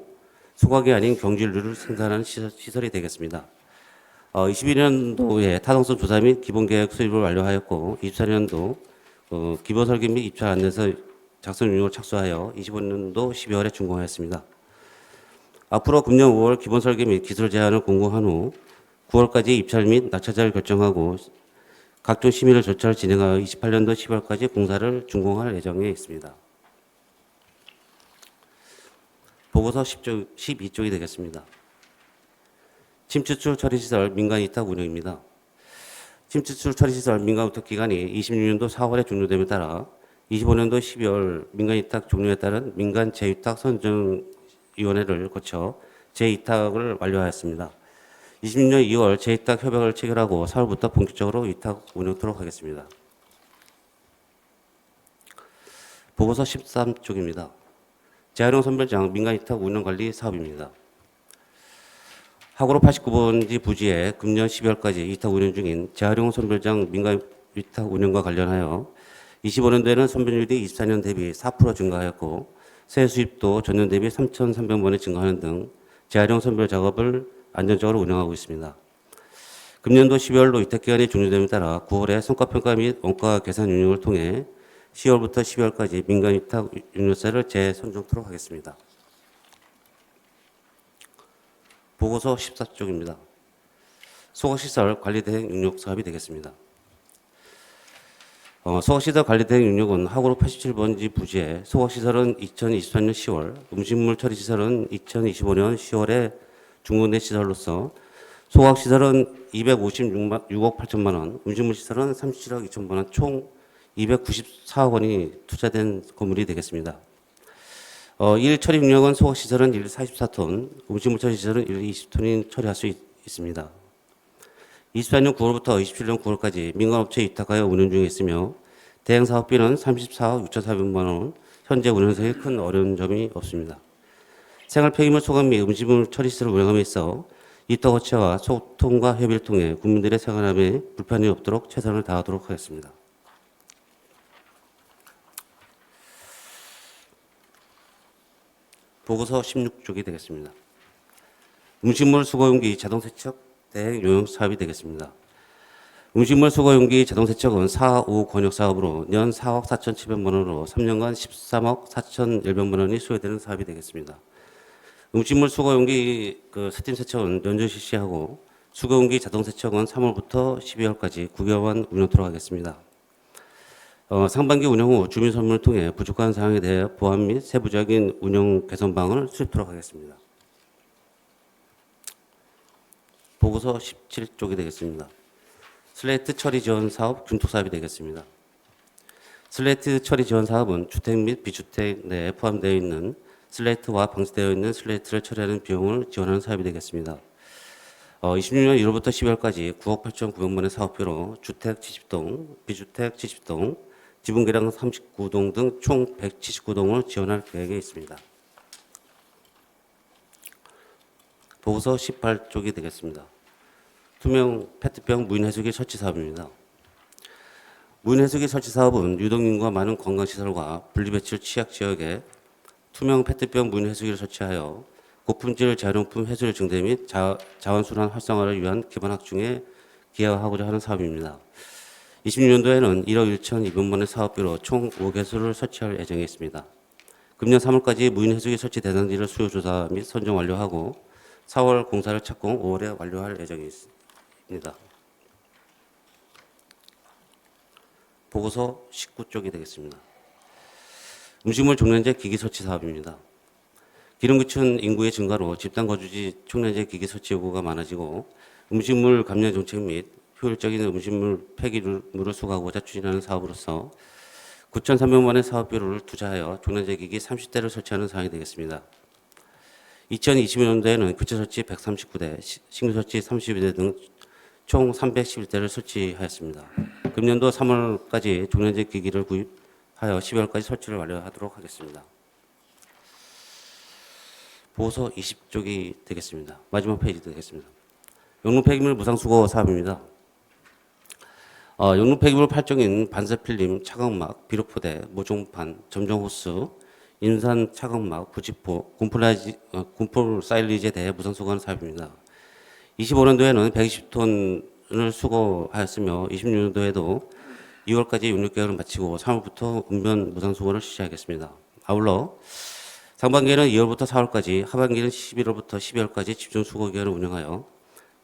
소각이 아닌 경질유를 생산하는 시설이 되겠습니다. 21년도에 타당성 조사 및 기본계획 수립을 완료하였고 24년도 기본 설계 및 입찰 안내서 작성 운영을 착수하여 25년도 12월에 준공하였습니다. 앞으로 금년 5월 기본 설계 및 기술 제안을 공고한 후 9월까지 입찰 및 낙찰자를 결정하고 각종 심의를 절차를 진행하여 28년도 10월까지 공사를 준공할 예정에 있습니다. 보고서 12쪽이 되겠습니다. 침투출 처리시설 민간 위탁 운영입니다. 침투출 처리시설 민간 위탁 기간이 26년도 4월에 종료됨에 따라 25년도 12월 민간 위탁 종료에 따른 민간 재위탁 선정위원회를 거쳐 재위탁을 완료하였습니다. 26년 2월 재위탁 협약을 체결하고 4월부터 본격적으로 위탁 운영토록 하겠습니다. 보고서 13쪽입니다. 재활용 선별장 민간 위탁 운영관리 사업입니다. 하고로 89번지 부지에 금년 12월까지 위탁 운영 중인 재활용 선별장 민간 위탁 운영과 관련하여 25년도에는 선별률이 24년 대비 4% 증가하였고 새 수입도 전년 대비 3,300번에 증가하는 등 재활용 선별 작업을 안정적으로 운영하고 있습니다. 금년도 12월로 위탁기간이 종료됨에 따라 9월에 성과평가 및 원가 계산 운영을 통해 10월부터 12월까지 민간 위탁 운영세를 재선정토록 하겠습니다. 보고서 14쪽입니다. 소각시설 관리대행 용역 사업이 되겠습니다. 소각시설 관리대행 용역은 하고로 87번지 부지에 소각시설은 2023년 10월, 음식물 처리시설은 2025년 10월에 중공된 시설로서 소각시설은 256억 8천만 원, 음식물시설은 37억 2천만 원, 총 294억 원이 투자된 건물이 되겠습니다. 1 처리 용역은 소각시설은 1 44톤, 음식물 처리시설은 1 20톤인 처리할 수 있습니다. 24년 9월부터 27년 9월까지 민간업체에 위탁하여 운영 중에 있으며 대행 사업비는 34억 6,400만 원, 현재 운영상에 큰 어려운 점이 없습니다. 생활 폐기물 소각 및 음식물 처리시설을 운영함에 있어 위탁업체와 소통과 협의를 통해 국민들의 생활함에 불편이 없도록 최선을 다하도록 하겠습니다. 보고서 16쪽이 되겠습니다. 음식물 수거용기 자동세척 대행 용역 사업이 되겠습니다. 음식물 수거용기 자동세척은 4.5 권역사업으로 년 4억 4,700만 원으로 3년간 13억 4,100만 원이 소요되는 사업이 되겠습니다. 음식물 수거용기 스팀 세척은 연중 실시하고 수거용기 자동세척은 3월부터 12월까지 9개월간 운영토록 하겠습니다. 상반기 운영 후 주민 설문을 통해 부족한 사항에 대해 보완 및 세부적인 운영 개선 방안을 수립토록 하겠습니다. 보고서 17쪽이 되겠습니다. 슬레이트 처리 지원 사업 균토 사업이 되겠습니다. 슬레이트 처리 지원 사업은 주택 및 비주택 내에 포함되어 있는 슬레이트와 방치되어 있는 슬레이트를 처리하는 비용을 지원하는 사업이 되겠습니다. 26년 1월부터 12월까지 9억 8,900만 원의 사업비로 주택 70동, 비주택 70동, 지분 계량 39동 등 총 179동을 지원할 계획에 있습니다. 보고서 18쪽이 되겠습니다. 투명 페트병 무인 해수기 설치 사업입니다. 무인 해수기 설치 사업은 유동인구가 많은 관광시설과 분리배출 취약 지역에 투명 페트병 무인 해수기를 설치하여 고품질 재활용품 해수류 증대 및 자원순환 활성화를 위한 기반 확충에 기여하고자 하는 사업입니다. 26년도에는 1억 1,200만 원의 사업비로 총 5개소를 설치할 예정에 있습니다. 금년 3월까지 무인 해수기 설치 대상지를 수요 조사 및 선정 완료하고 4월 공사를 착공, 5월에 완료할 예정이 있습니다. 보고서 19쪽이 되겠습니다. 음식물 종량제 기기 설치 사업입니다. 기름기춘 인구의 증가로 집단 거주지 총량제 기기 설치 요구가 많아지고 음식물 감량 정책 및 효율적인 음식물 폐기물을 수거하고자 추진하는 사업으로서 9,300만 원의 사업비를 투자하여 종량제 기기 30대를 설치하는 사항이 되겠습니다. 2020년도에는 교체 설치 139대, 신규 설치 32대 등 총 311대를 설치하였습니다. 금년도 3월까지 종량제 기기를 구입하여 하여 12월까지 설치를 완료하도록 하겠습니다. 보고서 20쪽이 되겠습니다. 마지막 페이지 되겠습니다. 영농 폐기물 무상수거 사업입니다. 영농 폐기물 8종인 반사필름, 차광막, 비료포대, 모종판, 점정호스, 인산 차광막, 부직포, 군포 사일리지에 대해 무상수거하는 사업입니다. 25년도에는 120톤을 수거하였으며 26년도에도 2월까지 용역 계획을 마치고 3월부터 운변 무상수거를 실시하겠습니다. 아울러 상반기에는 2월부터 4월까지, 하반기는 11월부터 12월까지 집중수거 기간을 운영하여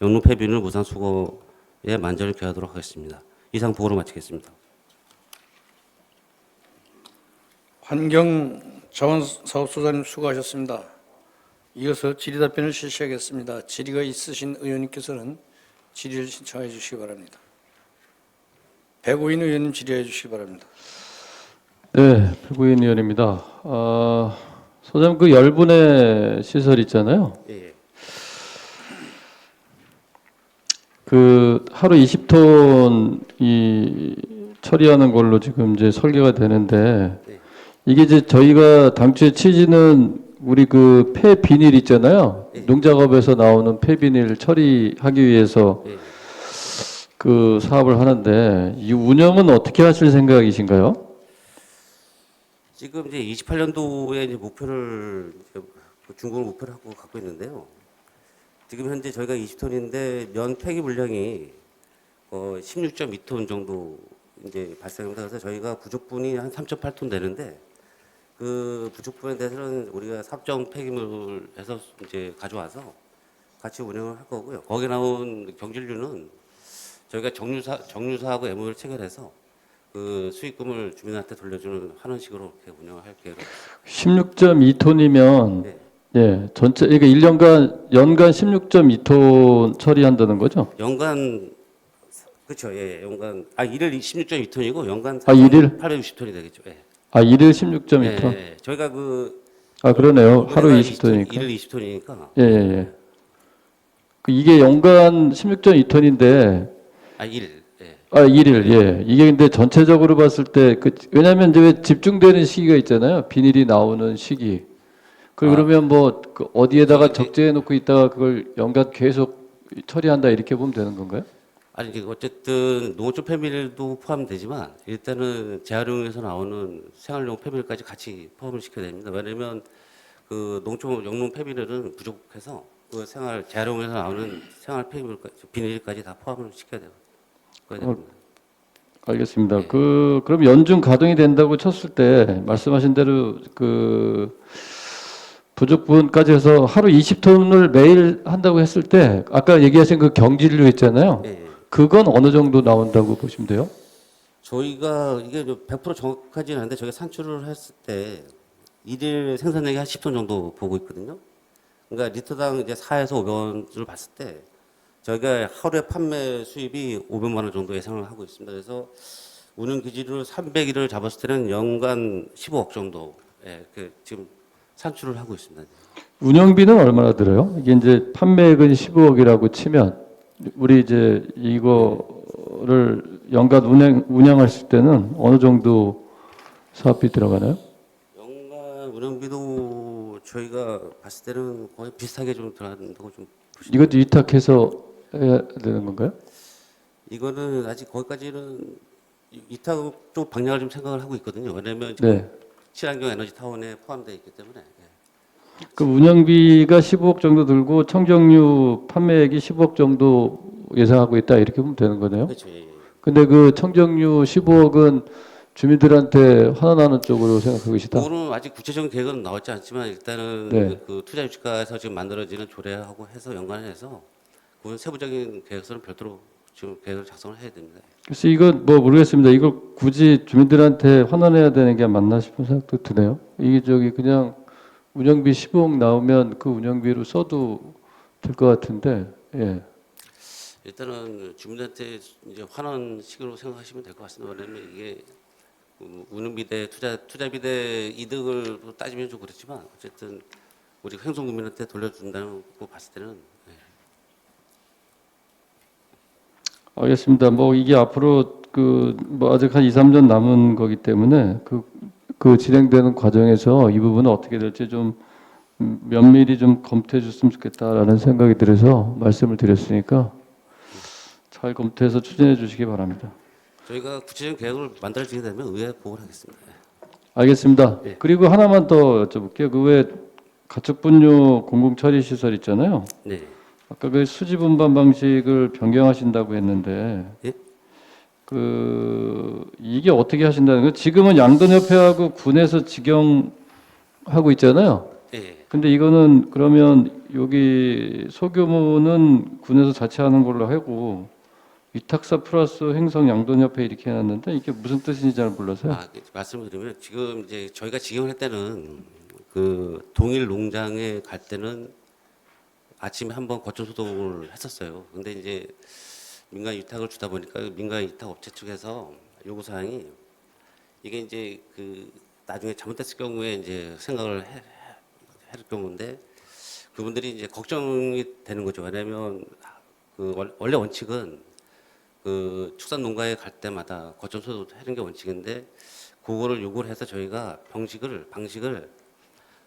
영농 폐비물 무상수거에 만전을 기하도록 하겠습니다. 이상 보고로 마치겠습니다. 환경자원사업소장님 수고하셨습니다. 이어서 질의답변을 실시하겠습니다. 질의가 있으신 의원님께서는 질의를 신청해 주시기 바랍니다. 배고인 의원님 질의해 주시기 바랍니다. 네, 배고인 의원입니다. 소장님 그 열분해 시설 있잖아요. 예. 그 하루 20톤 이 처리하는 걸로 지금 이제 설계가 되는데 네. 이게 이제 저희가 당초에 취지는 우리 그 폐 비닐 있잖아요. 네. 농작업에서 나오는 폐 비닐 처리하기 위해서 예. 그 사업을 하는데 이 운영은 어떻게 하실 생각이신가요? 지금 이제 28년도에 이제 목표를 이제 중공을 목표를 하고 갖고 있는데요. 지금 현재 저희가 20톤인데 연 폐기 물량이 16.2톤 정도 이제 발생합니다. 그래서 저희가 부족분이 한 3.8톤 되는데 그 부족분에 대해서는 우리가 삽정 폐기물에서 이제 가져와서 같이 운영을 할 거고요. 거기에 나온 경질류는 저희가 정유사하고 MOU를 체결해서 그 수익금을 주민한테 돌려주는 하는 식으로 이렇게 운영할 계획을. 16.2톤이면 네. 예, 전체 이게 1년간 연간 16.2톤 처리한다는 거죠? 연간 그렇죠. 예, 연간 일일 16.2톤이고 연간 일일? 860톤이 되겠죠. 예. 일일 16.2톤? 예, 저희가 그러네요. 하루 20톤이니까. 일일 20톤이니까. 예, 예, 예. 이게 연간 16.2톤인데 일. 예. 일일, 예. 이게 근데 전체적으로 봤을 때 왜냐면 이제 왜 집중되는 시기가 있잖아요. 비닐이 나오는 시기. 그러면 그 어디에다가 적재해 놓고 있다가 그걸 연간 계속 처리한다 이렇게 보면 되는 건가요? 아니 이제 어쨌든 농어촌 폐밀도 포함되지만 일단은 재활용에서 나오는 생활용 폐밀까지 같이 포함을 시켜야 됩니다. 왜냐면 그 농촌 영농 폐밀은 부족해서 그 재활용에서 나오는 생활 폐밀까지 비닐까지 다 포함을 시켜야 돼요. 알겠습니다. 네. 그럼 연중 가동이 된다고 쳤을 때 말씀하신 대로 부족분까지 해서 하루 20톤을 매일 한다고 했을 때 아까 얘기하신 그 경질류 있잖아요. 예. 그건 어느 정도 나온다고 보시면 돼요? 저희가 이게 100% 정확하지는 않은데 저희가 산출을 했을 때 일일 생산량이 한 10톤 정도 보고 있거든요. 그러니까 리터당 이제 4에서 500원을 봤을 때 저희가 하루에 판매 수입이 500만 원 정도 예상을 하고 있습니다. 그래서 운영 기지를 300일을 잡았을 때는 연간 15억 정도 지금 산출을 하고 있습니다. 운영비는 얼마나 들어요? 이게 이제 판매액은 15억이라고 치면 우리 이제 이거를 연간 운영하실 때는 어느 정도 사업비 들어가나요? 연간 운영비도 저희가 봤을 때는 거의 비슷하게 좀 들어간다고 좀 보시면. 이것도 위탁해서 해야 되는 건가요? 이거는 아직 거기까지는 위탁 쪽 방향을 좀 생각을 하고 있거든요. 왜냐하면 지금 네. 친환경 에너지 타운에 포함되어 있기 때문에. 그 운영비가 15억 정도 들고 청정류 판매액이 10억 정도 예상하고 있다 이렇게 보면 되는 거네요. 그렇죠. 예. 근데 그 청정류 15억은 주민들한테 환원하는 쪽으로 생각하고 계시다. 그거는 아직 구체적인 계획은 나왔지 않지만 일단은 네. 그 투자 유치가에서 지금 만들어지는 조례하고 해서 연관해서 그건 세부적인 계획서는 별도로 지금 계획을 작성을 해야 됩니다. 그래서 이건 모르겠습니다. 이걸 굳이 주민들한테 환원해야 되는 게 맞나 싶은 생각도 드네요. 이게 그냥 운영비 15억 나오면 그 운영비로 써도 될 것 같은데, 예. 일단은 주민한테 이제 환원식으로 생각하시면 될 것 같습니다. 왜냐하면 이게 운영비 대 투자비 대 이득을 따지면 좀 그렇지만 어쨌든 우리 행성구민한테 돌려준다는 거 봤을 때는. 알겠습니다. 이게 앞으로 뭐 아직 한 2, 3년 남은 거기 때문에 그 진행되는 과정에서 이 부분은 어떻게 될지 좀 면밀히 좀 검토해 줬으면 좋겠다라는 생각이 들어서 말씀을 드렸으니까 잘 검토해서 추진해 주시기 바랍니다. 저희가 구체적인 계획을 만들어지게 되면 의회 보고를 하겠습니다. 알겠습니다. 예. 그리고 하나만 더 여쭤볼게요. 그 외 가축분뇨 공공처리시설 있잖아요. 네. 아까 그 수지 분반 방식을 변경하신다고 했는데 예? 이게 어떻게 하신다는 거예요? 지금은 양돈협회하고 군에서 직영하고 있잖아요. 예. 근데 이거는 그러면 여기 소규모는 군에서 자체하는 걸로 하고 위탁사 플러스 행성 양돈협회 이렇게 해놨는데 이게 무슨 뜻인지 잘 몰라서요. 말씀을 드리면 지금 이제 저희가 직영을 할 때는 그 동일 농장에 갈 때는 아침에 한번 거점 소독을 했었어요. 근데 이제 민간 위탁을 주다 보니까 민간 위탁 업체 측에서 요구 사항이 이게 이제 그 나중에 잘못됐을 경우에 이제 생각을 할 경우인데 그분들이 이제 걱정이 되는 거죠. 왜냐하면 그 원래 원칙은 그 축산 농가에 갈 때마다 거점 소독 하는 게 원칙인데 그거를 요구를 해서 저희가 방식을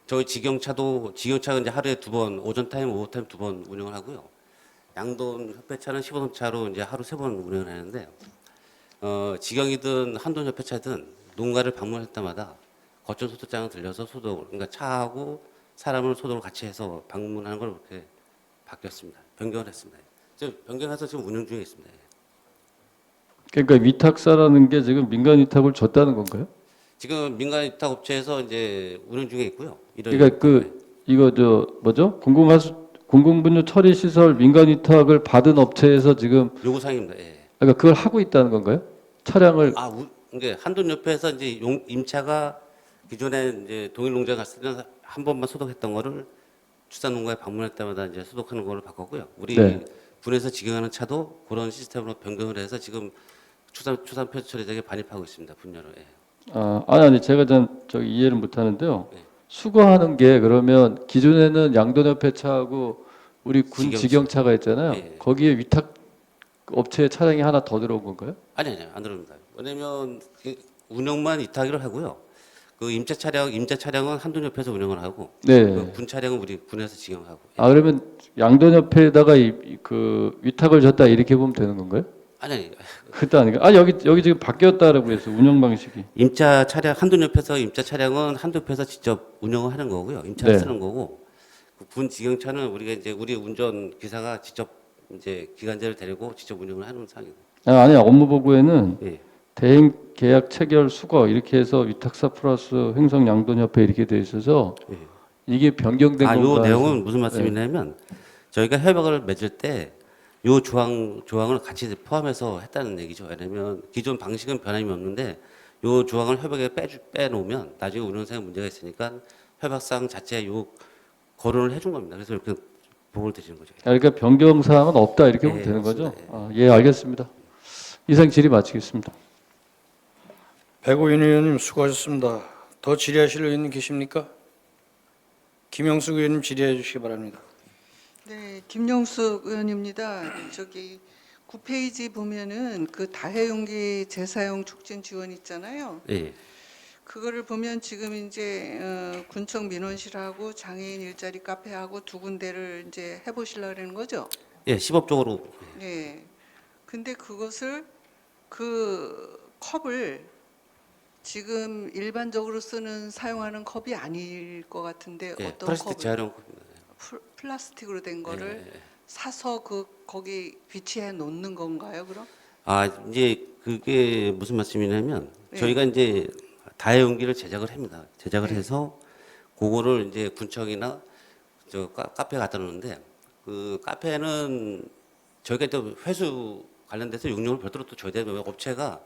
저희 직영차가 이제 하루에 2번 오전 타임, 오후 타임 2번 운영을 하고요. 양돈 협회차는 15톤 차로 이제 하루 3번 운영을 하는데 직영이든 한돈 협회차든 농가를 방문할 때마다 거점 소독장을 들려서 소독을 그러니까 차하고 사람을 소독을 같이 해서 방문하는 걸 그렇게 바뀌었습니다. 변경을 했습니다. 지금 변경해서 지금 운영 중에 있습니다. 그러니까 위탁사라는 게 지금 민간 위탁을 줬다는 건가요? 지금 민간 위탁 업체에서 이제 운영 중에 있고요. 그러니까 이거 뭐죠? 공공분뇨 처리 시설 민간 위탁을 받은 업체에서 지금 요구 사항입니다. 예. 그러니까 그걸 하고 있다는 건가요? 차량을 이게 한돈 옆에서 이제 임차가 기존에 이제 동일 농장 갔을 때는 한 번만 소독했던 거를 축산 농가에 방문할 때마다 이제 소독하는 거를 바꿨고요. 우리 네. 군에서 직영하는 차도 그런 시스템으로 변경을 해서 지금 추산 폐수 처리장에 반입하고 있습니다. 분야로. 예. 아니 제가 저기 이해를 못 하는데요. 네. 수거하는 게 그러면 기존에는 양돈협회 차하고 우리 군 직영차. 직영차가 있잖아요. 네. 거기에 위탁 업체 차량이 하나 더 들어온 건가요? 아니 안 들어옵니다. 왜냐면 그 운영만 위탁을 하고요. 그 임차 차량은 한돈 옆에서 운영을 하고 네. 그 군 차량은 우리 군에서 직영하고. 그러면 양돈협회에다가 그 위탁을 줬다 이렇게 보면 되는 건가요? 아니 그것도 아니고 여기 지금 바뀌었다라고 해서 운영 방식이. 임차 차량 한돈 옆에서 임차 차량은 한돈 옆에서 직접 운영을 하는 거고요. 임차를 네. 쓰는 거고 그 군 직영차는 우리가 이제 우리 운전 기사가 직접 이제 기관제를 데리고 직접 운영을 하는 상황입니다. 아니 업무 보고에는 예. 대행 계약 체결 수거 이렇게 해서 위탁사 플러스 행성 양돈협회 이렇게 돼 있어서 예. 이게 변경된 건가? 요 해서. 내용은 무슨 말씀이냐면 저희가 협약을 맺을 때 요 조항을 같이 포함해서 했다는 얘기죠. 왜냐면 기존 방식은 변함이 없는데 요 조항을 협약에 빼놓으면 나중에 운영상에 문제가 있으니까 협약상 자체에 요 거론을 해준 겁니다. 그래서 이렇게 보고를 드리는 거죠. 그러니까 변경 사항은 없다 이렇게 보면 예, 되는 거죠? 맞습니다. 예, 알겠습니다. 이상 질의 마치겠습니다. 백오인 의원님 수고하셨습니다. 더 질의하실 의원님 계십니까? 김영숙 의원님 질의해 주시기 바랍니다. 네, 김영숙 의원입니다. 저기 9페이지 보면은 그 다해용기 재사용 촉진 지원 있잖아요. 예. 그거를 보면 지금 이제 군청 민원실하고 장애인 일자리 카페하고 2군데를 이제 해보시려는 거죠. 예, 시법적으로. 네. 근데 그것을 그 컵을 지금 일반적으로 사용하는 컵이 아닐 것 같은데 예, 어떤 플라스틱 컵을 재활용. 플라스틱으로 된 거를 예. 사서 거기 비치해 놓는 건가요, 그럼? 이제 그게 무슨 말씀이냐면 네. 저희가 이제 다해용기를 제작을 합니다. 제작을 네. 해서 그거를 이제 군청이나 저 카페에 갖다 놓는데 그 카페는 저희가 또 회수 관련돼서 용역을 별도로 또 줘야 되는 업체가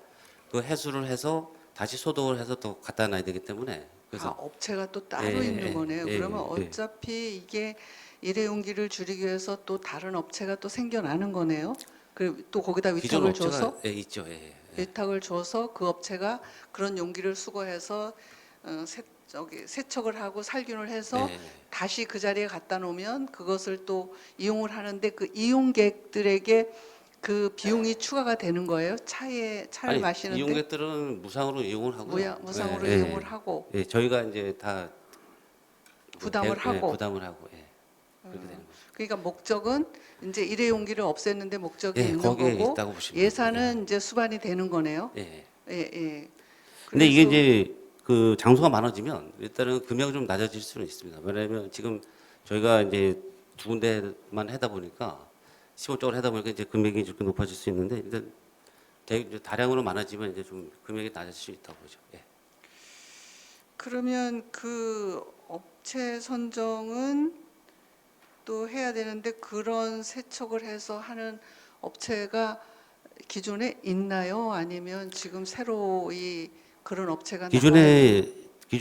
그 해수를 해서 다시 소독을 해서 또 갖다 놔야 되기 때문에 그래서 업체가 또 따로 예, 있는 거네요. 예, 그러면 예. 어차피 이게 일회용기를 줄이기 위해서 또 다른 업체가 또 생겨나는 거네요. 그리고 또 거기다 기존 위탁을 업체가 줘서 있죠. 예. 위탁을 줘서 그 업체가 그런 용기를 수거해서 세척을 하고 살균을 해서 예. 다시 그 자리에 갖다 놓으면 그것을 또 이용을 하는데 그 이용객들에게 그 비용이 추가가 되는 거예요? 차를 아니, 마시는데 이용객들은 무상으로 이용을 하고요. 무상으로 예, 이용을 하고 예, 저희가 이제 다 부담을 하고. 부담을 하고 예. 그렇게 되는 거죠. 그러니까 목적은 이제 일회용기를 없앴는데 목적이 예, 있는 거기에 거고 있다고 보시면 예산은 이제 수반이 되는 거네요. 예. 예, 예. 근데 이게 그래서 이제 그 장소가 많아지면 일단은 금액이 좀 낮아질 수는 있습니다. 왜냐하면 지금 저희가 이제 두 군데만 하다 보니까 시범적으로 하다 보니까 이제 금액이 이렇게 높아질 수 있는데 일단 이제 다량으로 많아지면 이제 좀 금액이 낮아질 수 있다고 보죠. 예. 그러면 그 업체 선정은 또 해야 되는데 그런 세척을 해서 하는 업체가 기존에 있나요? 아니면 지금 새로 이 그런 업체가 기존에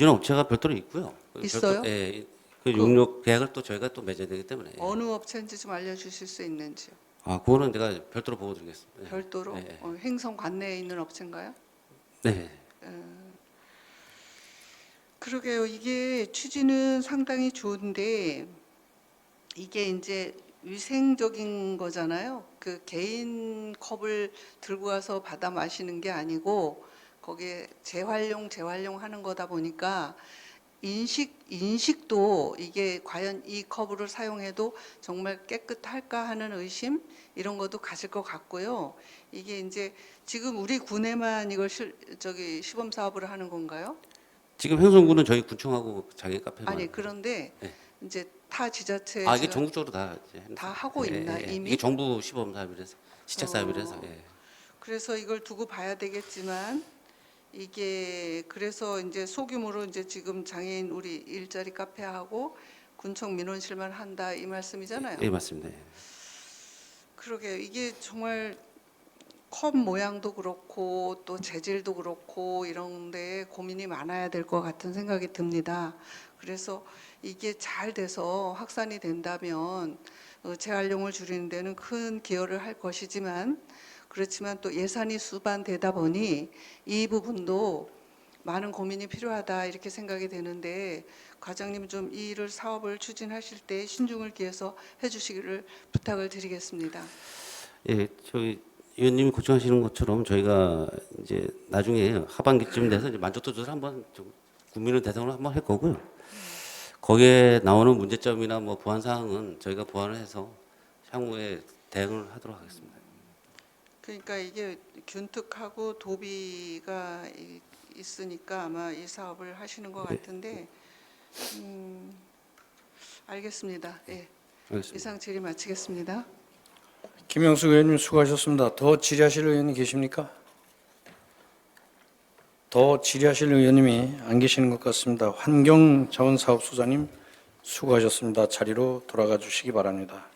업체가 별도로 있고요. 있어요? 예. 그 용역 계약을 또 저희가 또 맺어야 되기 때문에. 예. 어느 업체인지 좀 알려주실 수 있는지요? 아, 그거는 제가 별도로 보고 드리겠습니다. 예. 별도로 예. 행성 관내에 있는 업체인가요? 네. 그러게요. 이게 취지는 상당히 좋은데 이게 이제 위생적인 거잖아요. 그 개인 컵을 들고 와서 받아 마시는 게 아니고 거기에 재활용 하는 거다 보니까 인식도 이게 과연 이 컵을 사용해도 정말 깨끗할까 하는 의심 이런 것도 가질 것 같고요. 이게 이제 지금 우리 군에만 이걸 시범 사업을 하는 건가요? 지금 행성군은 저희 군청하고 자기 카페만. 아니 그런데 네. 이제 타 지자체 아, 이게 전국적으로 다 이제 다 하고 있나 이미? 이게 정부 시범 사업이라서 시책 사업이라서. 예. 그래서 이걸 두고 봐야 되겠지만 이게 그래서 이제 소규모로 이제 지금 장애인 우리 일자리 카페하고 군청 민원실만 한다 이 말씀이잖아요. 예, 맞습니다. 예. 그러게요. 이게 정말 컵 모양도 그렇고 또 재질도 그렇고 이런 데 고민이 많아야 될 것 같은 생각이 듭니다. 그래서 이게 잘 돼서 확산이 된다면 재활용을 줄이는 데는 큰 기여를 할 것이지만 그렇지만 또 예산이 수반되다 보니 이 부분도 많은 고민이 필요하다 이렇게 생각이 되는데 과장님 좀 이 일을 사업을 추진하실 때 신중을 기해서 해주시기를 부탁을 드리겠습니다. 예, 저희 의원님이 걱정하시는 것처럼 저희가 이제 나중에 하반기쯤 돼서 이제 만족도 조사를 한번 좀 국민을 대상으로 한번 할 거고요. 거기에 나오는 문제점이나 뭐 보완 사항은 저희가 보완을 해서 향후에 대응을 하도록 하겠습니다. 그러니까 이게 균특하고 도비가 있으니까 아마 이 사업을 하시는 것 같은데 알겠습니다. 예. 알겠습니다. 이상 질의 마치겠습니다. 김영수 의원님 수고하셨습니다. 더 질의하실 의원이 계십니까? 더 질의하실 의원님이 안 계시는 것 같습니다. 환경자원사업소장님 수고하셨습니다. 자리로 돌아가 주시기 바랍니다.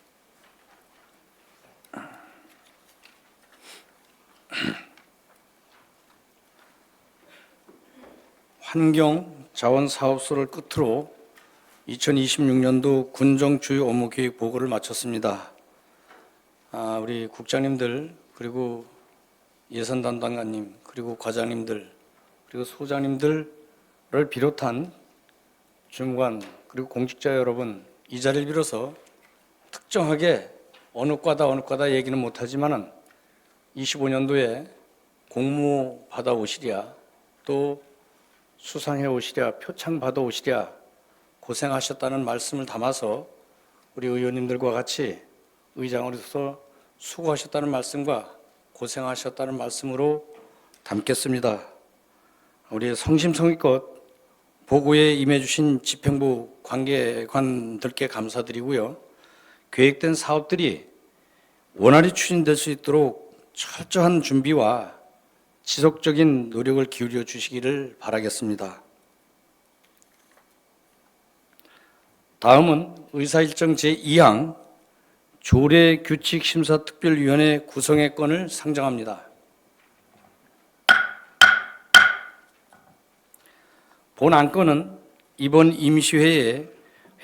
환경자원사업소를 끝으로 2026년도 군정 주요 업무 계획 보고를 마쳤습니다. 우리 국장님들 그리고 예산 담당관님 그리고 과장님들 그리고 소장님들을 비롯한 주무관 그리고 공직자 여러분 이 자리를 빌어서 특정하게 어느 과다 얘기는 못하지만은 25년도에 공모 받아 오시랴 또 수상해 오시랴 표창 받아 오시랴 고생하셨다는 말씀을 담아서 우리 의원님들과 같이 의장으로서 수고하셨다는 말씀과 고생하셨다는 말씀으로 담겠습니다. 우리 성심성의껏 보고에 임해주신 집행부 관계관들께 감사드리고요. 계획된 사업들이 원활히 추진될 수 있도록 철저한 준비와 지속적인 노력을 기울여 주시기를 바라겠습니다. 다음은 의사일정 제2항 조례규칙심사특별위원회 구성의 건을 상정합니다. 본 안건은 이번 임시회에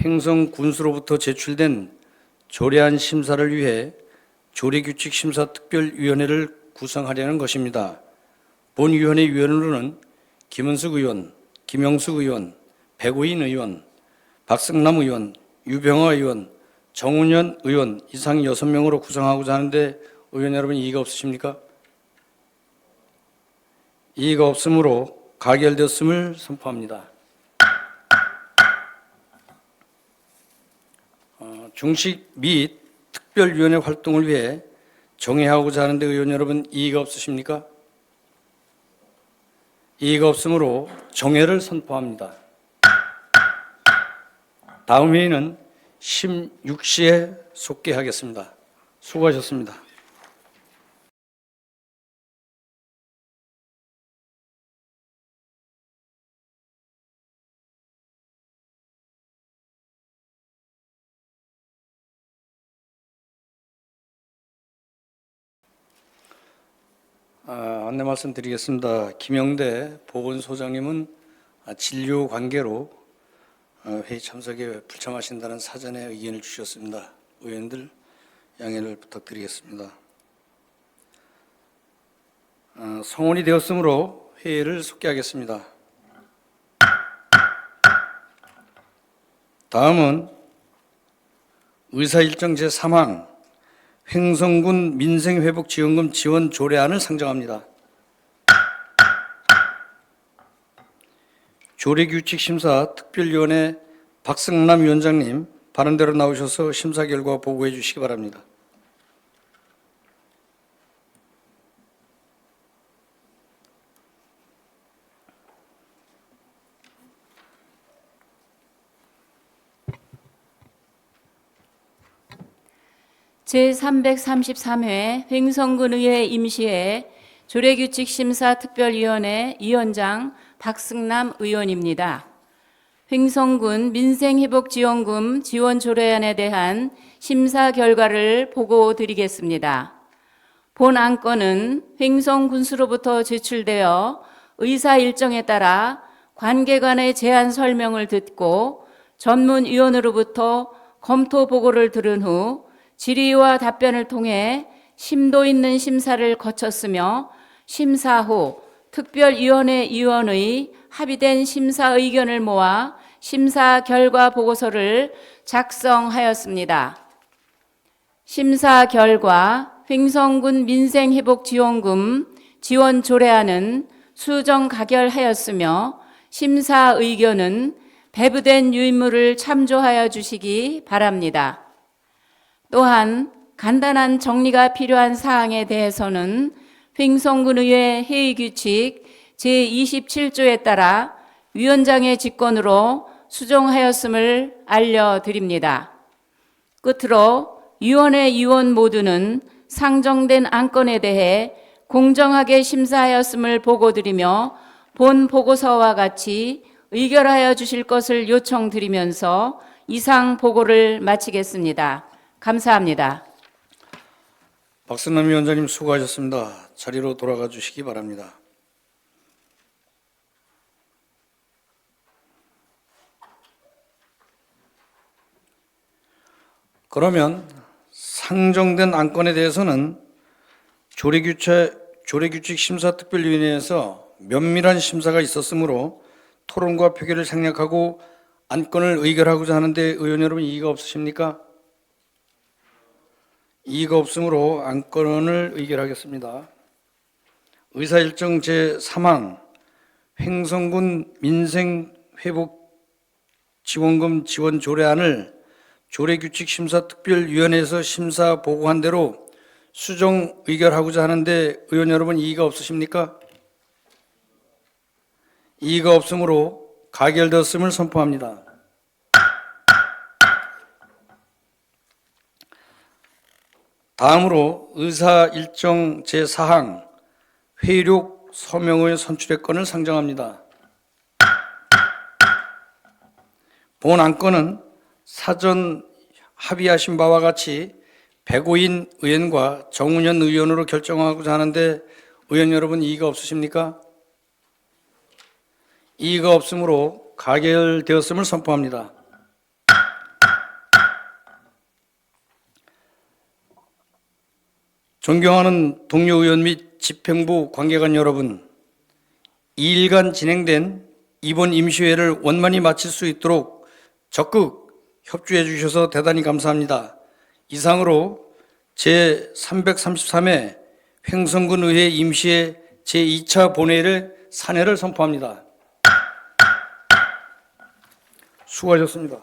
횡성군수로부터 제출된 조례안 심사를 위해 조례규칙심사특별위원회를 구성하려는 것입니다. 본 위원회 위원으로는 김은숙 의원, 김영숙 의원, 백우인 의원, 박승남 의원, 유병화 의원, 정운현 의원 이상 6명으로 구성하고자 하는데 의원 여러분 이의가 없으십니까? 이의가 없으므로 가결되었음을 선포합니다. 중식 및 특별위원회 활동을 위해 정회하고자 하는데 의원 여러분 이의가 없으십니까? 이의가 없으므로 정회를 선포합니다. 다음 회의는 16시에 속개하겠습니다. 수고하셨습니다. 안내 말씀드리겠습니다. 김영대 보건소장님은 진료 관계로 회의 참석에 불참하신다는 사전에 의견을 주셨습니다. 의원들 양해를 부탁드리겠습니다. 성원이 되었으므로 회의를 속개하겠습니다. 다음은 의사일정 제3항 횡성군 민생회복지원금 지원 조례안을 상정합니다. 조례규칙심사 특별위원회 박승남 위원장님 발언대로 나오셔서 심사 결과 보고해 주시기 바랍니다. 제333회 횡성군의회 임시회 조례규칙심사특별위원회 위원장 박승남 의원입니다. 횡성군 민생회복지원금 지원 조례안에 대한 심사 결과를 보고 드리겠습니다. 본 안건은 횡성군수로부터 제출되어 의사 일정에 따라 관계간의 제안 설명을 듣고 전문위원으로부터 검토 보고를 들은 후 질의와 답변을 통해 심도 있는 심사를 거쳤으며 심사 후 특별위원회 위원의 합의된 심사 의견을 모아 심사 결과 보고서를 작성하였습니다. 심사 결과 횡성군 민생회복지원금 지원 조례안은 수정 가결하였으며 심사 의견은 배부된 유인물을 참조하여 주시기 바랍니다. 또한 간단한 정리가 필요한 사항에 대해서는 횡성군의회 회의규칙 제27조에 따라 위원장의 직권으로 수정하였음을 알려드립니다. 끝으로 위원회 위원 모두는 상정된 안건에 대해 공정하게 심사하였음을 보고드리며 본 보고서와 같이 의결하여 주실 것을 요청드리면서 이상 보고를 마치겠습니다. 감사합니다. 박승남 위원장님 수고하셨습니다. 자리로 돌아가 주시기 바랍니다. 그러면 상정된 안건에 대해서는 조례규칙 심사특별위원회에서 면밀한 심사가 있었으므로 토론과 표결을 생략하고 안건을 의결하고자 하는데 의원 여러분 이의가 없으십니까? 이의가 없으므로 안건을 의결하겠습니다. 의사일정 제3항 횡성군 민생회복지원금 지원 조례안을 조례규칙심사특별위원회에서 심사 보고한 대로 수정 의결하고자 하는데 의원 여러분 이의가 없으십니까? 이의가 없으므로 가결되었음을 선포합니다. 다음으로 의사일정 제4항 회의록 서명의 선출의 건을 상정합니다. 본 안건은 사전 합의하신 바와 같이 백오인 의원과 정운현 의원으로 결정하고자 하는데 의원 여러분 이의가 없으십니까? 이의가 없으므로 가결되었음을 선포합니다. 존경하는 동료 의원 및 집행부 관계관 여러분, 2일간 진행된 이번 임시회를 원만히 마칠 수 있도록 적극 협조해 주셔서 대단히 감사합니다. 이상으로 제333회 횡성군 의회 임시회 제2차 본회의를 산회를 선포합니다. 수고하셨습니다.